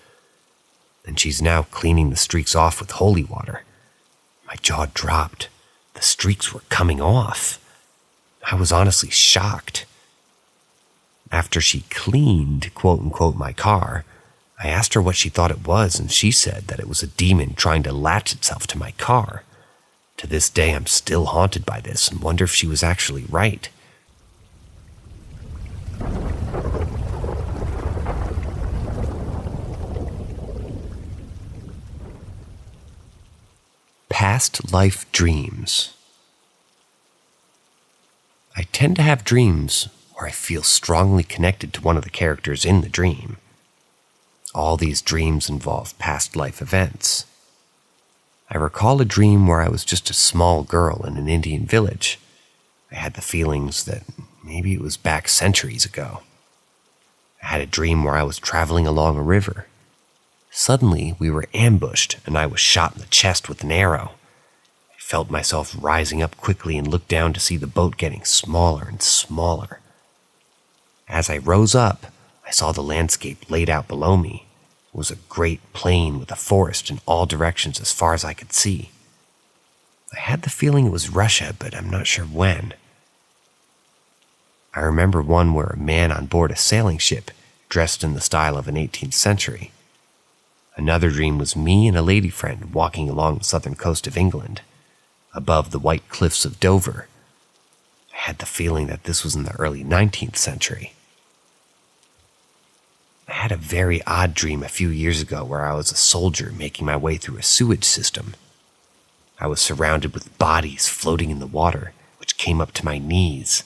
[SPEAKER 1] And she's now cleaning the streaks off with holy water. My jaw dropped. The streaks were coming off. I was honestly shocked. After she cleaned, quote-unquote, my car, I asked her what she thought it was, and she said that it was a demon trying to latch itself to my car. To this day, I'm still haunted by this and wonder if she was actually right. Past life dreams. I tend to have dreams where I feel strongly connected to one of the characters in the dream. All these dreams involve past life events. I recall a dream where I was just a small girl in an Indian village. I had the feelings that maybe it was back centuries ago. I had a dream where I was traveling along a river. Suddenly, we were ambushed and I was shot in the chest with an arrow. I felt myself rising up quickly and looked down to see the boat getting smaller and smaller. As I rose up, I saw the landscape laid out below me. It was a great plain with a forest in all directions as far as I could see. I had the feeling it was Russia, but I'm not sure when. I remember one where a man on board a sailing ship, dressed in the style of an 18th century. Another dream was me and a lady friend walking along the southern coast of England, above the white cliffs of Dover. I had the feeling that this was in the early 19th century. I had a very odd dream a few years ago where I was a soldier making my way through a sewage system. I was surrounded with bodies floating in the water, which came up to my knees.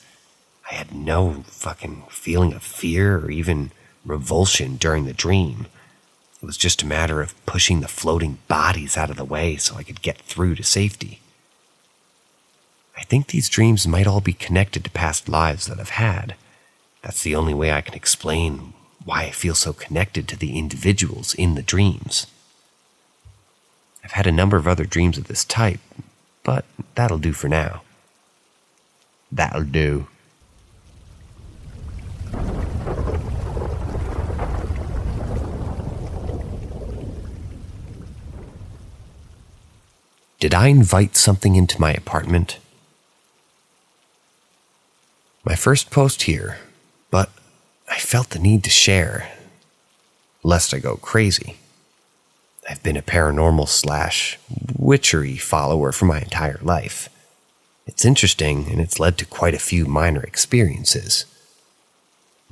[SPEAKER 1] I had no fucking feeling of fear or even revulsion during the dream. It was just a matter of pushing the floating bodies out of the way so I could get through to safety. I think these dreams might all be connected to past lives that I've had. That's the only way I can explain why I feel so connected to the individuals in the dreams. I've had a number of other dreams of this type, but that'll do for now. That'll do. Did I invite something into my apartment? My first post here, but I felt the need to share, lest I go crazy. I've been a paranormal/witchery follower for my entire life. It's interesting, and it's led to quite a few minor experiences.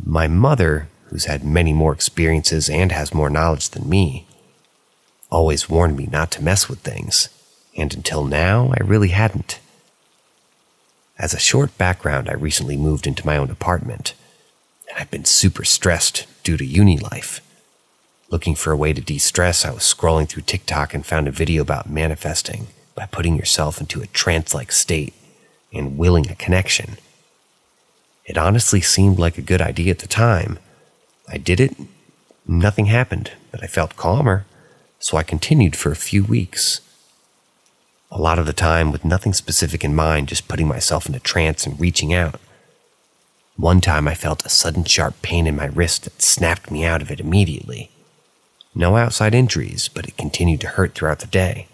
[SPEAKER 1] My mother, who's had many more experiences and has more knowledge than me, always warned me not to mess with things, and until now, I really hadn't. As a short background, I recently moved into my own apartment, and I've been super stressed due to uni life. Looking for a way to de-stress, I was scrolling through TikTok and found a video about manifesting by putting yourself into a trance-like state and willing a connection. It honestly seemed like a good idea at the time. I did it, nothing happened, but I felt calmer, so I continued for a few weeks. A lot of the time with nothing specific in mind, just putting myself in a trance and reaching out. One time I felt a sudden sharp pain in my wrist that snapped me out of it immediately. No outside injuries, but it continued to hurt throughout the day.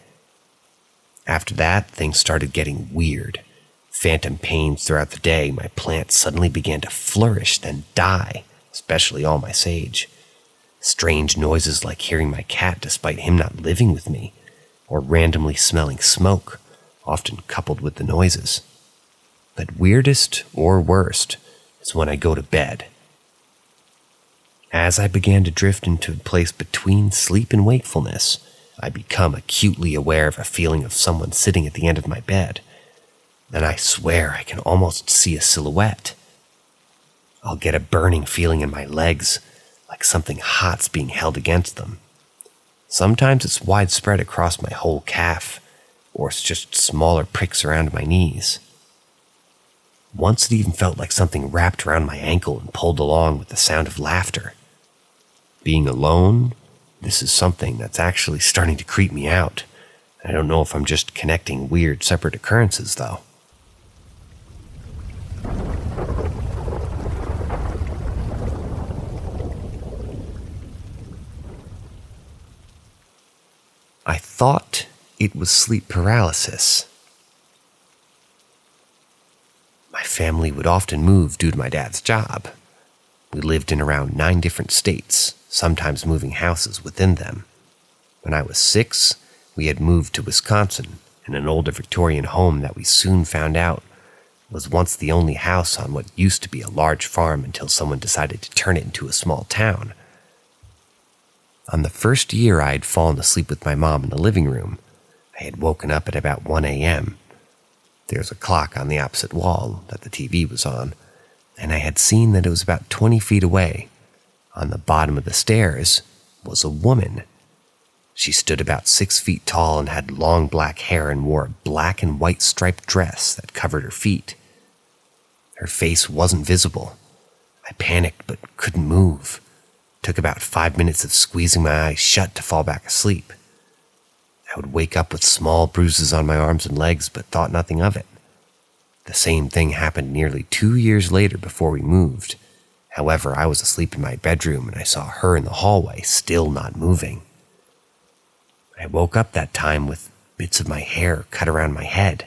[SPEAKER 1] After that, things started getting weird. Phantom pains throughout the day. My plants suddenly began to flourish, then die, especially all my sage. Strange noises like hearing my cat despite him not living with me, or randomly smelling smoke, often coupled with the noises. But weirdest or worst is when I go to bed. As I began to drift into a place between sleep and wakefulness, I become acutely aware of a feeling of someone sitting at the end of my bed, and I swear I can almost see a silhouette. I'll get a burning feeling in my legs, like something hot's being held against them. Sometimes it's widespread across my whole calf, or it's just smaller pricks around my knees. Once it even felt like something wrapped around my ankle and pulled along with the sound of laughter. Being alone, this is something that's actually starting to creep me out. I don't know if I'm just connecting weird separate occurrences, though. I thought it was sleep paralysis. My family would often move due to my dad's job. We lived in around 9 different states, sometimes moving houses within them. When I was 6, we had moved to Wisconsin in an older Victorian home that we soon found out was once the only house on what used to be a large farm until someone decided to turn it into a small town. On the first year I had fallen asleep with my mom in the living room, I had woken up at about 1 a.m. There was a clock on the opposite wall that the TV was on, and I had seen that it was about 20 feet away. On the bottom of the stairs was a woman. She stood about 6 feet tall and had long black hair and wore a black and white striped dress that covered her feet. Her face wasn't visible. I panicked but couldn't move. Took about 5 minutes of squeezing my eyes shut to fall back asleep. I would wake up with small bruises on my arms and legs, but thought nothing of it. The same thing happened nearly 2 years later before we moved. However, I was asleep in my bedroom and I saw her in the hallway, still not moving. I woke up that time with bits of my hair cut around my head.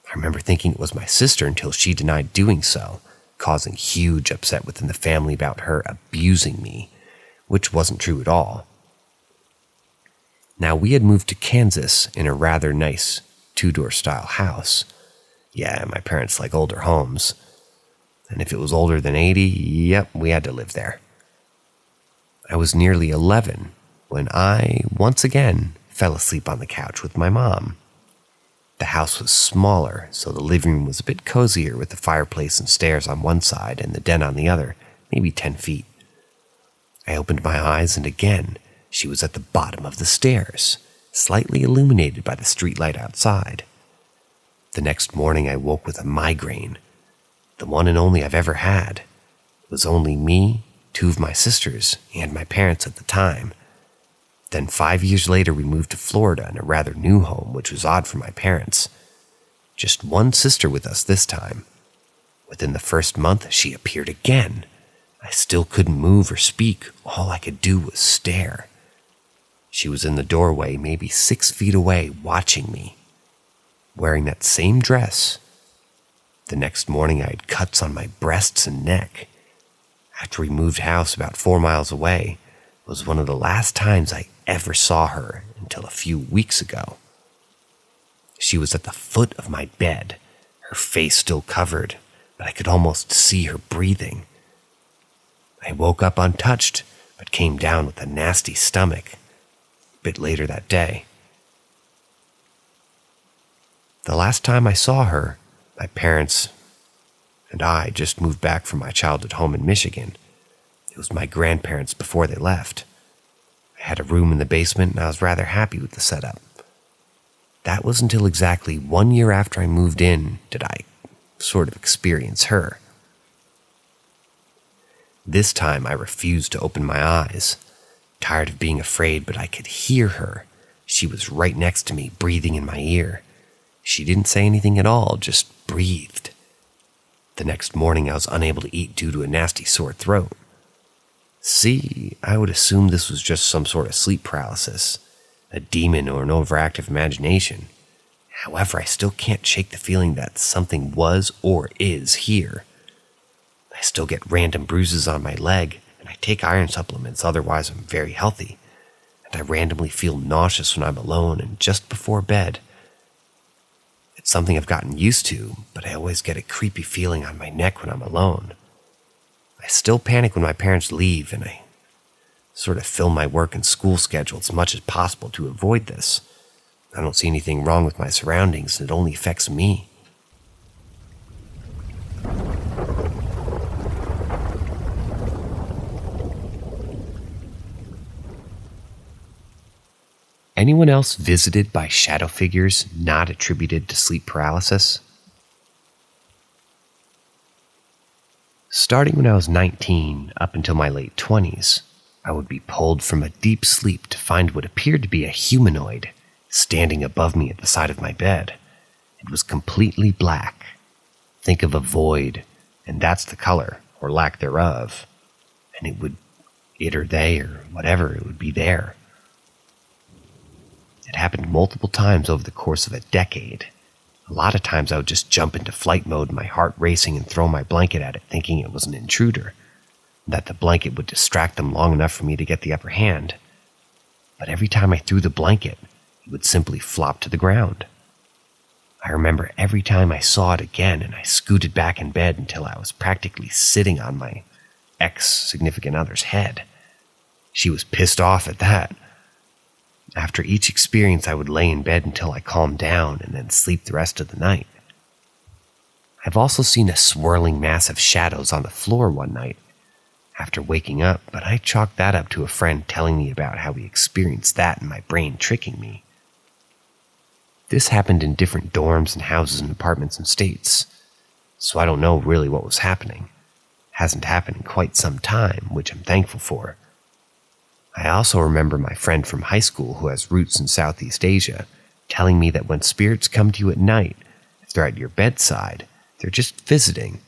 [SPEAKER 1] I remember thinking it was my sister until she denied doing so, causing huge upset within the family about her abusing me, which wasn't true at all. Now, we had moved to Kansas in a rather nice two-door style house. Yeah, my parents like older homes. And if it was older than 80, yep, we had to live there. I was nearly 11 when I, once again, fell asleep on the couch with my mom. The house was smaller, so the living room was a bit cozier with the fireplace and stairs on one side and the den on the other, maybe 10 feet. I opened my eyes and again, she was at the bottom of the stairs, slightly illuminated by the streetlight outside. The next morning I woke with a migraine, the one and only I've ever had. It was only me, 2 of my sisters, and my parents at the time. Then 5 years later we moved to Florida in a rather new home, which was odd for my parents. Just one sister with us this time. Within the first month she appeared again. I still couldn't move or speak. All I could do was stare. She was in the doorway, maybe 6 feet away, watching me, wearing that same dress. The next morning I had cuts on my breasts and neck. After we moved house about 4 miles away, it was one of the last times I ever saw her until a few weeks ago. She was at the foot of my bed, her face still covered, but I could almost see her breathing. I woke up untouched, but came down with a nasty stomach a bit later that day. The last time I saw her, my parents and I just moved back from my childhood home in Michigan. It was my grandparents before they left. I had a room in the basement and I was rather happy with the setup. That was until exactly 1 year after I moved in did I sort of experience her. This time I refused to open my eyes, tired of being afraid, but I could hear her. She was right next to me, breathing in my ear. She didn't say anything at all, just breathed. The next morning I was unable to eat due to a nasty sore throat. See, I would assume this was just some sort of sleep paralysis, a demon or an overactive imagination. However, I still can't shake the feeling that something was or is here. I still get random bruises on my leg, and I take iron supplements, otherwise I'm very healthy. And I randomly feel nauseous when I'm alone and just before bed. It's something I've gotten used to, but I always get a creepy feeling on my neck when I'm alone. I still panic when my parents leave, and I sort of fill my work and school schedule as much as possible to avoid this. I don't see anything wrong with my surroundings, and it only affects me. Anyone else visited by shadow figures not attributed to sleep paralysis? Starting when I was 19 up until my late 20s, I would be pulled from a deep sleep to find what appeared to be a humanoid standing above me at the side of my bed. It was completely black. Think of a void, and that's the color, or lack thereof. And it or they or whatever, it would be there. It happened multiple times over the course of a decade. A lot of times I would just jump into flight mode, my heart racing, and throw my blanket at it, thinking it was an intruder, that the blanket would distract them long enough for me to get the upper hand. But every time I threw the blanket, it would simply flop to the ground. I remember every time I saw it again, and I scooted back in bed until I was practically sitting on my ex-significant other's head. She was pissed off at that. After each experience, I would lay in bed until I calmed down and then sleep the rest of the night. I've also seen a swirling mass of shadows on the floor one night after waking up, but I chalked that up to a friend telling me about how he experienced that and my brain tricking me. This happened in different dorms and houses and apartments and states, so I don't know really what was happening. Hasn't happened in quite some time, which I'm thankful for. I also remember my friend from high school who has roots in Southeast Asia telling me that when spirits come to you at night, if they're at your bedside, they're just visiting.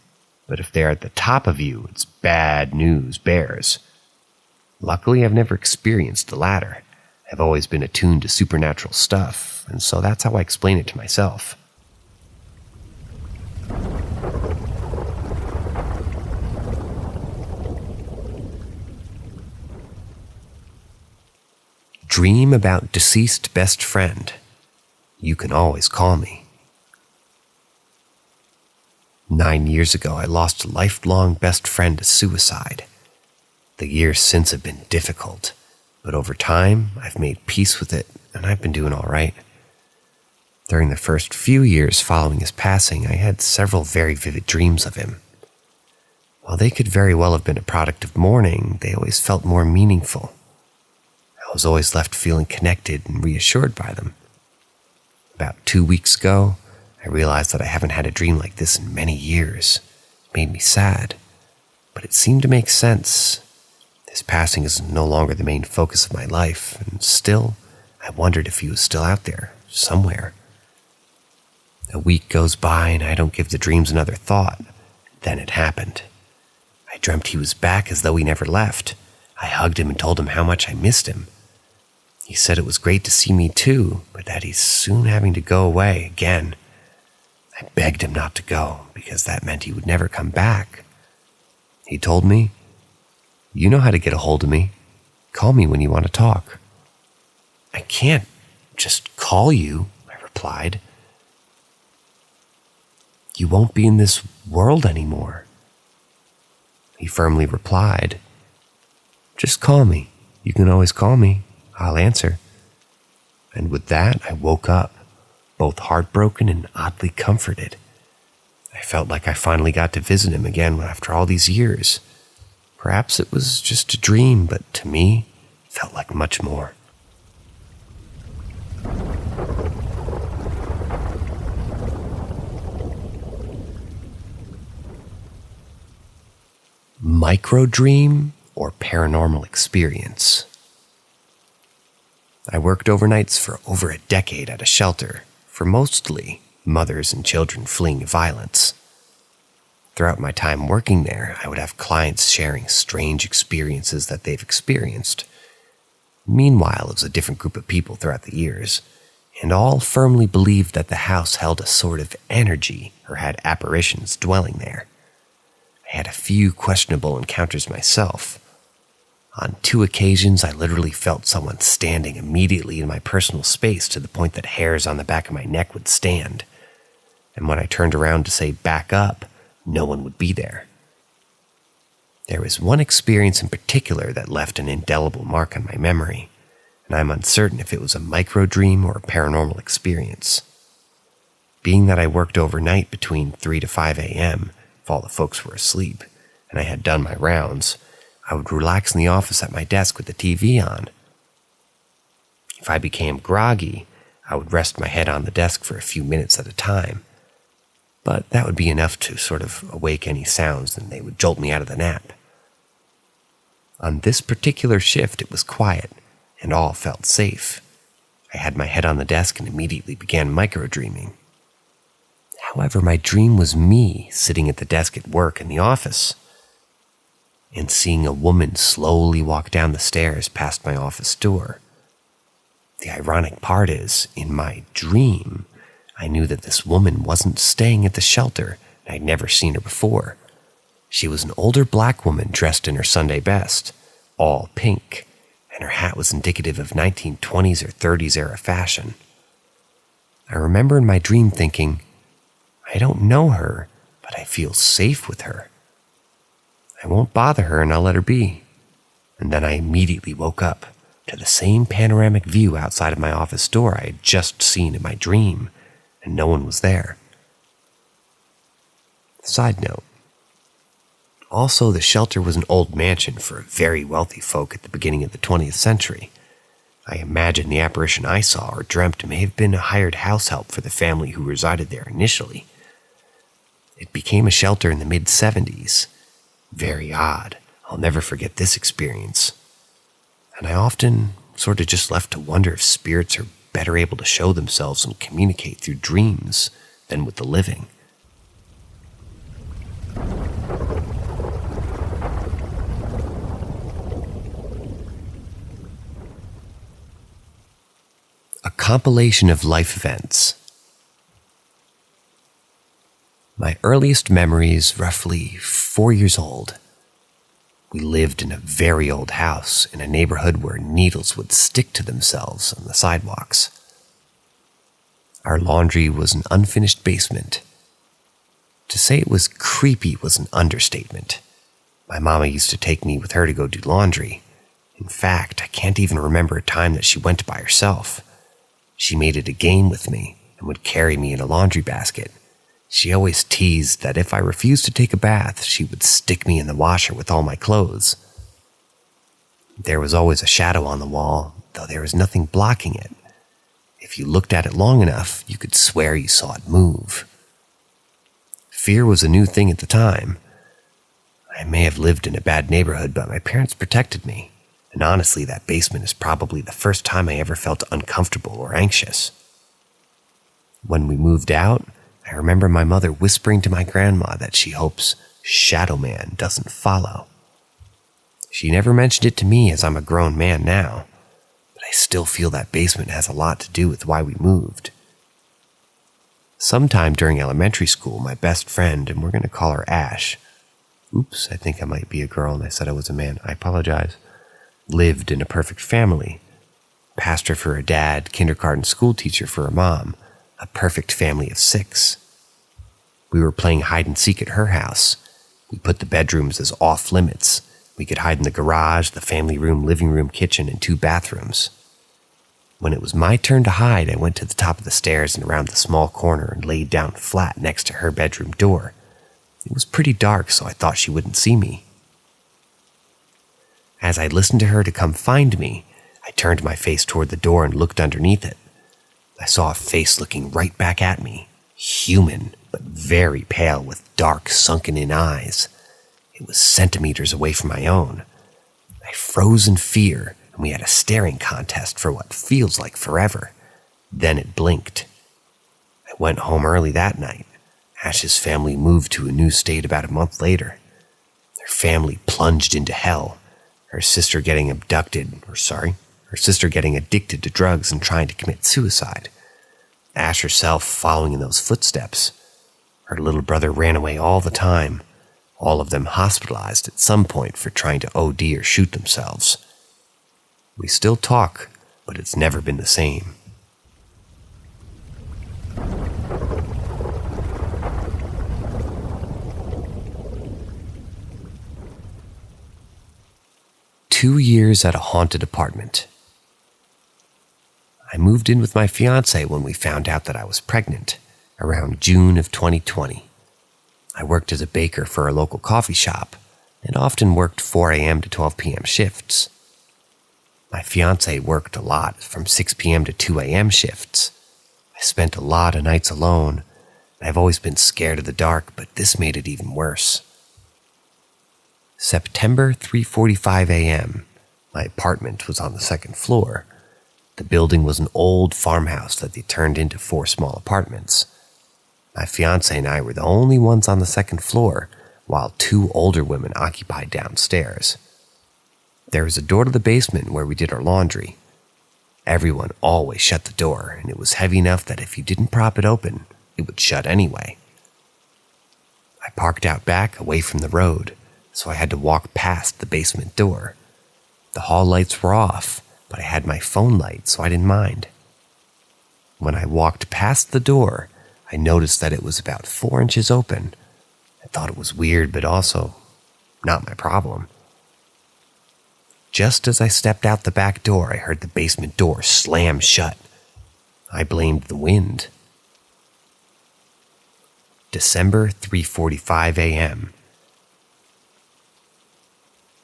[SPEAKER 1] But if they're at the top of you, it's bad news bears. Luckily, I've never experienced the latter. I've always been attuned to supernatural stuff, and so that's how I explain it to myself. Dream about deceased best friend. You can always call me. 9 years ago, I lost a lifelong best friend to suicide. The years since have been difficult, but over time, I've made peace with it, and I've been doing all right. During the first few years following his passing, I had several very vivid dreams of him. While they could very well have been a product of mourning, they always felt more meaningful. I was always left feeling connected and reassured by them. About 2 weeks ago, I realized that I haven't had a dream like this in many years. It made me sad, but it seemed to make sense. His passing is no longer the main focus of my life, and still, I wondered if he was still out there, somewhere. A week goes by and I don't give the dreams another thought. Then it happened. I dreamt he was back as though he never left. I hugged him and told him how much I missed him. He said it was great to see me too, but that he's soon having to go away again. I begged him not to go, because that meant he would never come back. He told me, "You know how to get a hold of me. Call me when you want to talk." "I can't just call you," I replied. "You won't be in this world anymore." He firmly replied, "Just call me. You can always call me. I'll answer." And with that, I woke up, both heartbroken and oddly comforted. I felt like I finally got to visit him again after all these years. Perhaps it was just a dream, but to me, it felt like much more. Microdream or paranormal experience. I worked overnights for over a decade at a shelter for mostly mothers and children fleeing violence. Throughout my time working there, I would have clients sharing strange experiences that they've experienced. Meanwhile, it was a different group of people throughout the years, and all firmly believed that the house held a sort of energy or had apparitions dwelling there. I had a few questionable encounters myself. On 2 occasions, I literally felt someone standing immediately in my personal space to the point that hairs on the back of my neck would stand. And when I turned around to say back up, no one would be there. There was one experience in particular that left an indelible mark on my memory, and I'm uncertain if it was a microdream or a paranormal experience. Being that I worked overnight between 3 to 5 a.m., if all the folks were asleep, and I had done my rounds, I would relax in the office at my desk with the TV on. If I became groggy, I would rest my head on the desk for a few minutes at a time. But that would be enough to sort of awake any sounds, and they would jolt me out of the nap. On this particular shift, it was quiet, and all felt safe. I had my head on the desk and immediately began microdreaming. However, my dream was me sitting at the desk at work in the office, and seeing a woman slowly walk down the stairs past my office door. The ironic part is, in my dream, I knew that this woman wasn't staying at the shelter, and I'd never seen her before. She was an older black woman dressed in her Sunday best, all pink, and her hat was indicative of 1920s or 30s era fashion. I remember in my dream thinking, I don't know her, but I feel safe with her. I won't bother her and I'll let her be. And then I immediately woke up to the same panoramic view outside of my office door I had just seen in my dream, and no one was there. Side note. Also, the shelter was an old mansion for very wealthy folk at the beginning of the 20th century. I imagine the apparition I saw or dreamt may have been a hired house help for the family who resided there initially. It became a shelter in the mid-70s. Very odd. I'll never forget this experience. And I often sort of just left to wonder if spirits are better able to show themselves and communicate through dreams than with the living. A compilation of life events. My earliest memories, roughly 4 years old. We lived in a very old house in a neighborhood where needles would stick to themselves on the sidewalks. Our laundry was an unfinished basement. To say it was creepy was an understatement. My mama used to take me with her to go do laundry. In fact, I can't even remember a time that she went by herself. She made it a game with me and would carry me in a laundry basket. She always teased that if I refused to take a bath, she would stick me in the washer with all my clothes. There was always a shadow on the wall, though there was nothing blocking it. If you looked at it long enough, you could swear you saw it move. Fear was a new thing at the time. I may have lived in a bad neighborhood, but my parents protected me. And honestly, that basement is probably the first time I ever felt uncomfortable or anxious. When we moved out, I remember my mother whispering to my grandma that she hopes Shadow Man doesn't follow. She never mentioned it to me as I'm a grown man now, but I still feel that basement has a lot to do with why we moved. Sometime during elementary school, my best friend, and we're going to call her Ash, oops, I think I might be a girl and I said I was a man, I apologize, lived in a perfect family. Pastor for a dad, kindergarten school teacher for a mom, a perfect family of 6. We were playing hide and seek at her house. We put the bedrooms as off limits. We could hide in the garage, the family room, living room, kitchen, and 2 bathrooms. When it was my turn to hide, I went to the top of the stairs and around the small corner and laid down flat next to her bedroom door. It was pretty dark, so I thought she wouldn't see me. As I listened to her to come find me, I turned my face toward the door and looked underneath it. I saw a face looking right back at me, human, but very pale with dark, sunken-in eyes. It was centimeters away from my own. I froze in fear, and we had a staring contest for what feels like forever. Then it blinked. I went home early that night. Ash's family moved to a new state about a month later. Their family plunged into hell, her sister getting addicted to drugs and trying to commit suicide. Ash herself following in those footsteps. Her little brother ran away all the time, all of them hospitalized at some point for trying to OD or shoot themselves. We still talk, but it's never been the same. Two years at a haunted apartment. I moved in with my fiancé when we found out that I was pregnant, around June of 2020. I worked as a baker for a local coffee shop and often worked 4 a.m. to 12 p.m. shifts. My fiancé worked a lot from 6 p.m. to 2 a.m. shifts. I spent a lot of nights alone. I've always been scared of the dark, but this made it even worse. September 3:45 a.m. My apartment was on the 2nd floor. The building was an old farmhouse that they turned into 4 small apartments. My fiancé and I were the only ones on the 2nd floor, while 2 older women occupied downstairs. There was a door to the basement where we did our laundry. Everyone always shut the door, and it was heavy enough that if you didn't prop it open, it would shut anyway. I parked out back away from the road, so I had to walk past the basement door. The hall lights were off, but I had my phone light, so I didn't mind. When I walked past the door, I noticed that it was about 4 inches open. I thought it was weird, but also not my problem. Just as I stepped out the back door, I heard the basement door slam shut. I blamed the wind. December 3:45 a.m.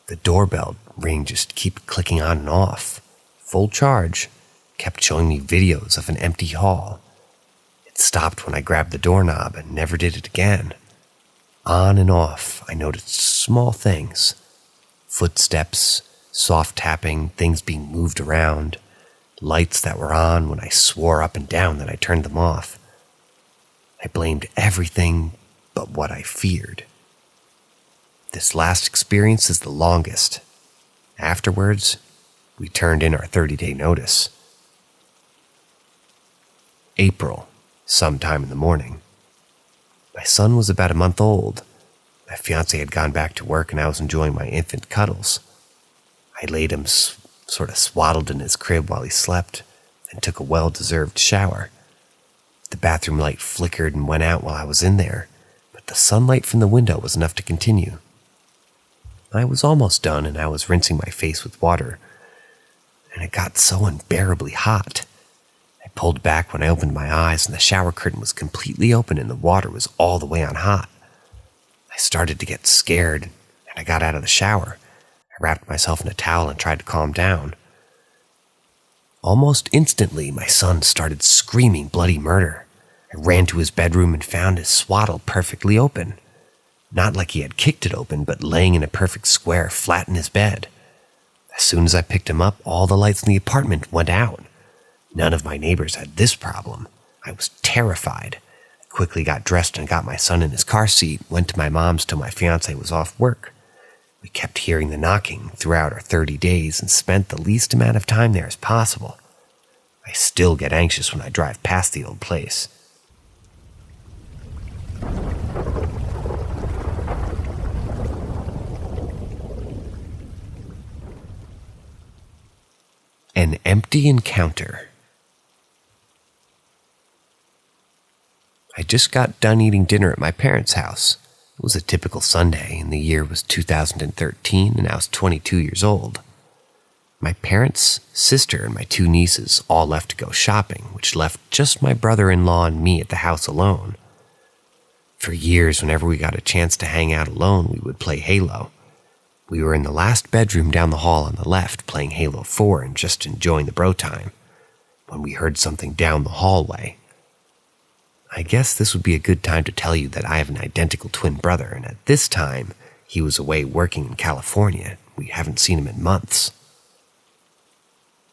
[SPEAKER 1] The doorbell ring just kept clicking on and off. Full charge. Kept showing me videos of an empty hall. It stopped when I grabbed the doorknob and never did it again. On and off, I noticed small things. Footsteps, soft tapping, things being moved around, lights that were on when I swore up and down that I turned them off. I blamed everything but what I feared. This last experience is the longest. Afterwards, we turned in our 30-day notice. April, sometime in the morning. My son was about a month old. My fiancé had gone back to work and I was enjoying my infant cuddles. I laid him sort of swaddled in his crib while he slept and took a well-deserved shower. The bathroom light flickered and went out while I was in there, but the sunlight from the window was enough to continue. I was almost done and I was rinsing my face with water, and it got so unbearably hot. I pulled back when I opened my eyes and the shower curtain was completely open and the water was all the way on hot. I started to get scared and I got out of the shower. I wrapped myself in a towel and tried to calm down. Almost instantly, my son started screaming bloody murder. I ran to his bedroom and found his swaddle perfectly open. Not like he had kicked it open, but laying in a perfect square flat in his bed. As soon as I picked him up, all the lights in the apartment went out. None of my neighbors had this problem. I was terrified. I quickly got dressed and got my son in his car seat, went to my mom's till my fiancé was off work. We kept hearing the knocking throughout our 30 days and spent the least amount of time there as possible. I still get anxious when I drive past the old place. An empty encounter. I just got done eating dinner at my parents' house. It was a typical Sunday, and the year was 2013, and I was 22 years old. My parents, sister, and my two nieces all left to go shopping, which left just my brother-in-law and me at the house alone. For years, whenever we got a chance to hang out alone, we would play Halo. We were in the last bedroom down the hall on the left, playing Halo 4 and just enjoying the bro time, when we heard something down the hallway. I guess this would be a good time to tell you that I have an identical twin brother, and at this time, he was away working in California. We haven't seen him in months.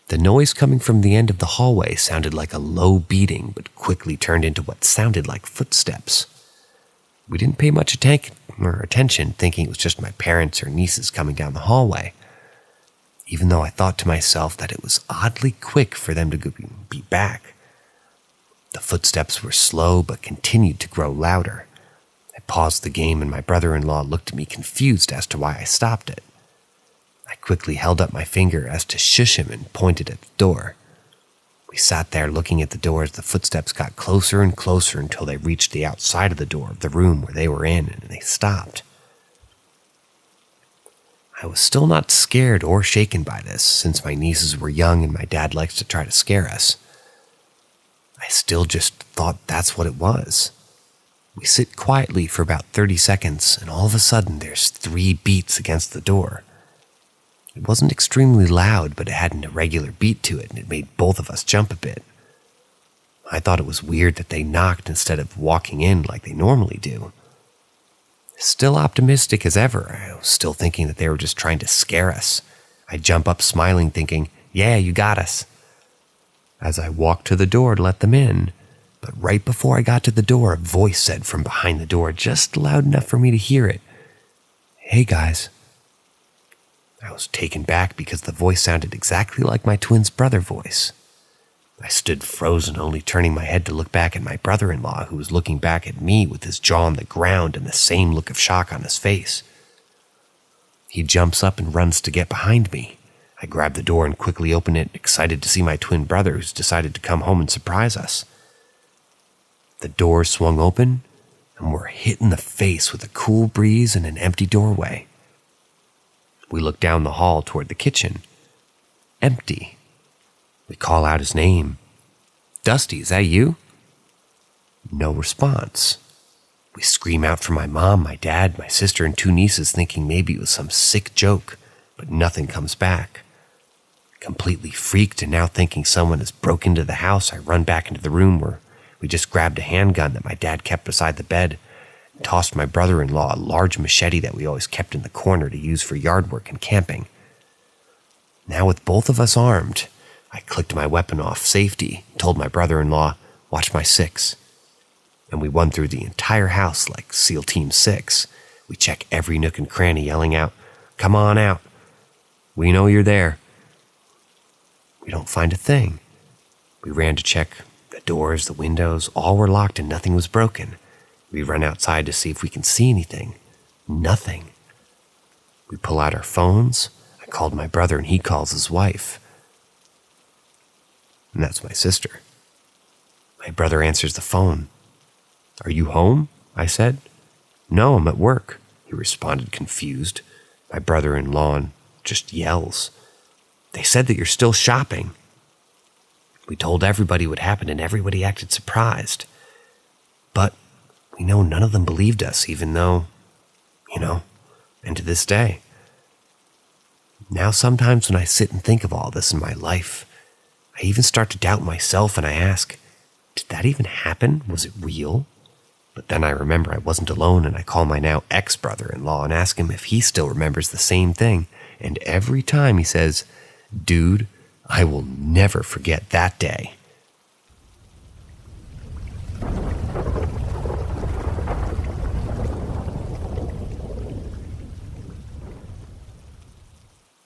[SPEAKER 1] The noise coming from the end of the hallway sounded like a low beating, but quickly turned into what sounded like footsteps. We didn't pay much attention, thinking it was just my parents or nieces coming down the hallway, even though I thought to myself that it was oddly quick for them to be back. The footsteps were slow but continued to grow louder. I paused the game and my brother-in-law looked at me confused as to why I stopped it. I quickly held up my finger as to shush him and pointed at the door. We sat there looking at the door as the footsteps got closer and closer until they reached the outside of the door of the room where they were in, and they stopped. I was still not scared or shaken by this, since my nieces were young and my dad likes to try to scare us. I still just thought that's what it was. We sit quietly for about 30 seconds, and all of a sudden there's 3 beats against the door. It wasn't extremely loud, but it had an irregular beat to it, and it made both of us jump a bit. I thought it was weird that they knocked instead of walking in like they normally do. Still optimistic as ever, I was still thinking that they were just trying to scare us. I jump up smiling, thinking, "Yeah, you got us." As I walked to the door to let them in, but right before I got to the door, a voice said from behind the door, just loud enough for me to hear it, "Hey guys." I was taken back because the voice sounded exactly like my twin's brother voice. I stood frozen, only turning my head to look back at my brother-in-law, who was looking back at me with his jaw on the ground and the same look of shock on his face. He jumps up and runs to get behind me. I grab the door and quickly open it, excited to see my twin brother, who's decided to come home and surprise us. The door swung open, and we're hit in the face with a cool breeze and an empty doorway. We look down the hall toward the kitchen. Empty. We call out his name. "Dusty, is that you?" No response. We scream out for my mom, my dad, my sister, and 2 nieces, thinking maybe it was some sick joke, but nothing comes back. Completely freaked and now thinking someone has broken into the house, I run back into the room where we just grabbed a handgun that my dad kept beside the bed tossed my brother-in-law a large machete that we always kept in the corner to use for yard work and camping. Now with both of us armed, I clicked my weapon off safety, told my brother-in-law, "Watch my 6." And we won through the entire house like SEAL Team 6. We check every nook and cranny, yelling out, "Come on out. We know you're there." We don't find a thing. We ran to check the doors, the windows, all were locked and nothing was broken. We run outside to see if we can see anything. Nothing. We pull out our phones. I called my brother and he calls his wife. And that's my sister. My brother answers the phone. "Are you home?" I said. "No, I'm at work," he responded, confused. My brother-in-law just yells, "They said that you're still shopping." We told everybody what happened and everybody acted surprised. But we know none of them believed us, even though, and to this day. Now sometimes when I sit and think of all this in my life, I even start to doubt myself and I ask, did that even happen? Was it real? But then I remember I wasn't alone and I call my now ex-brother-in-law and ask him if he still remembers the same thing. And every time he says, "Dude, I will never forget that day."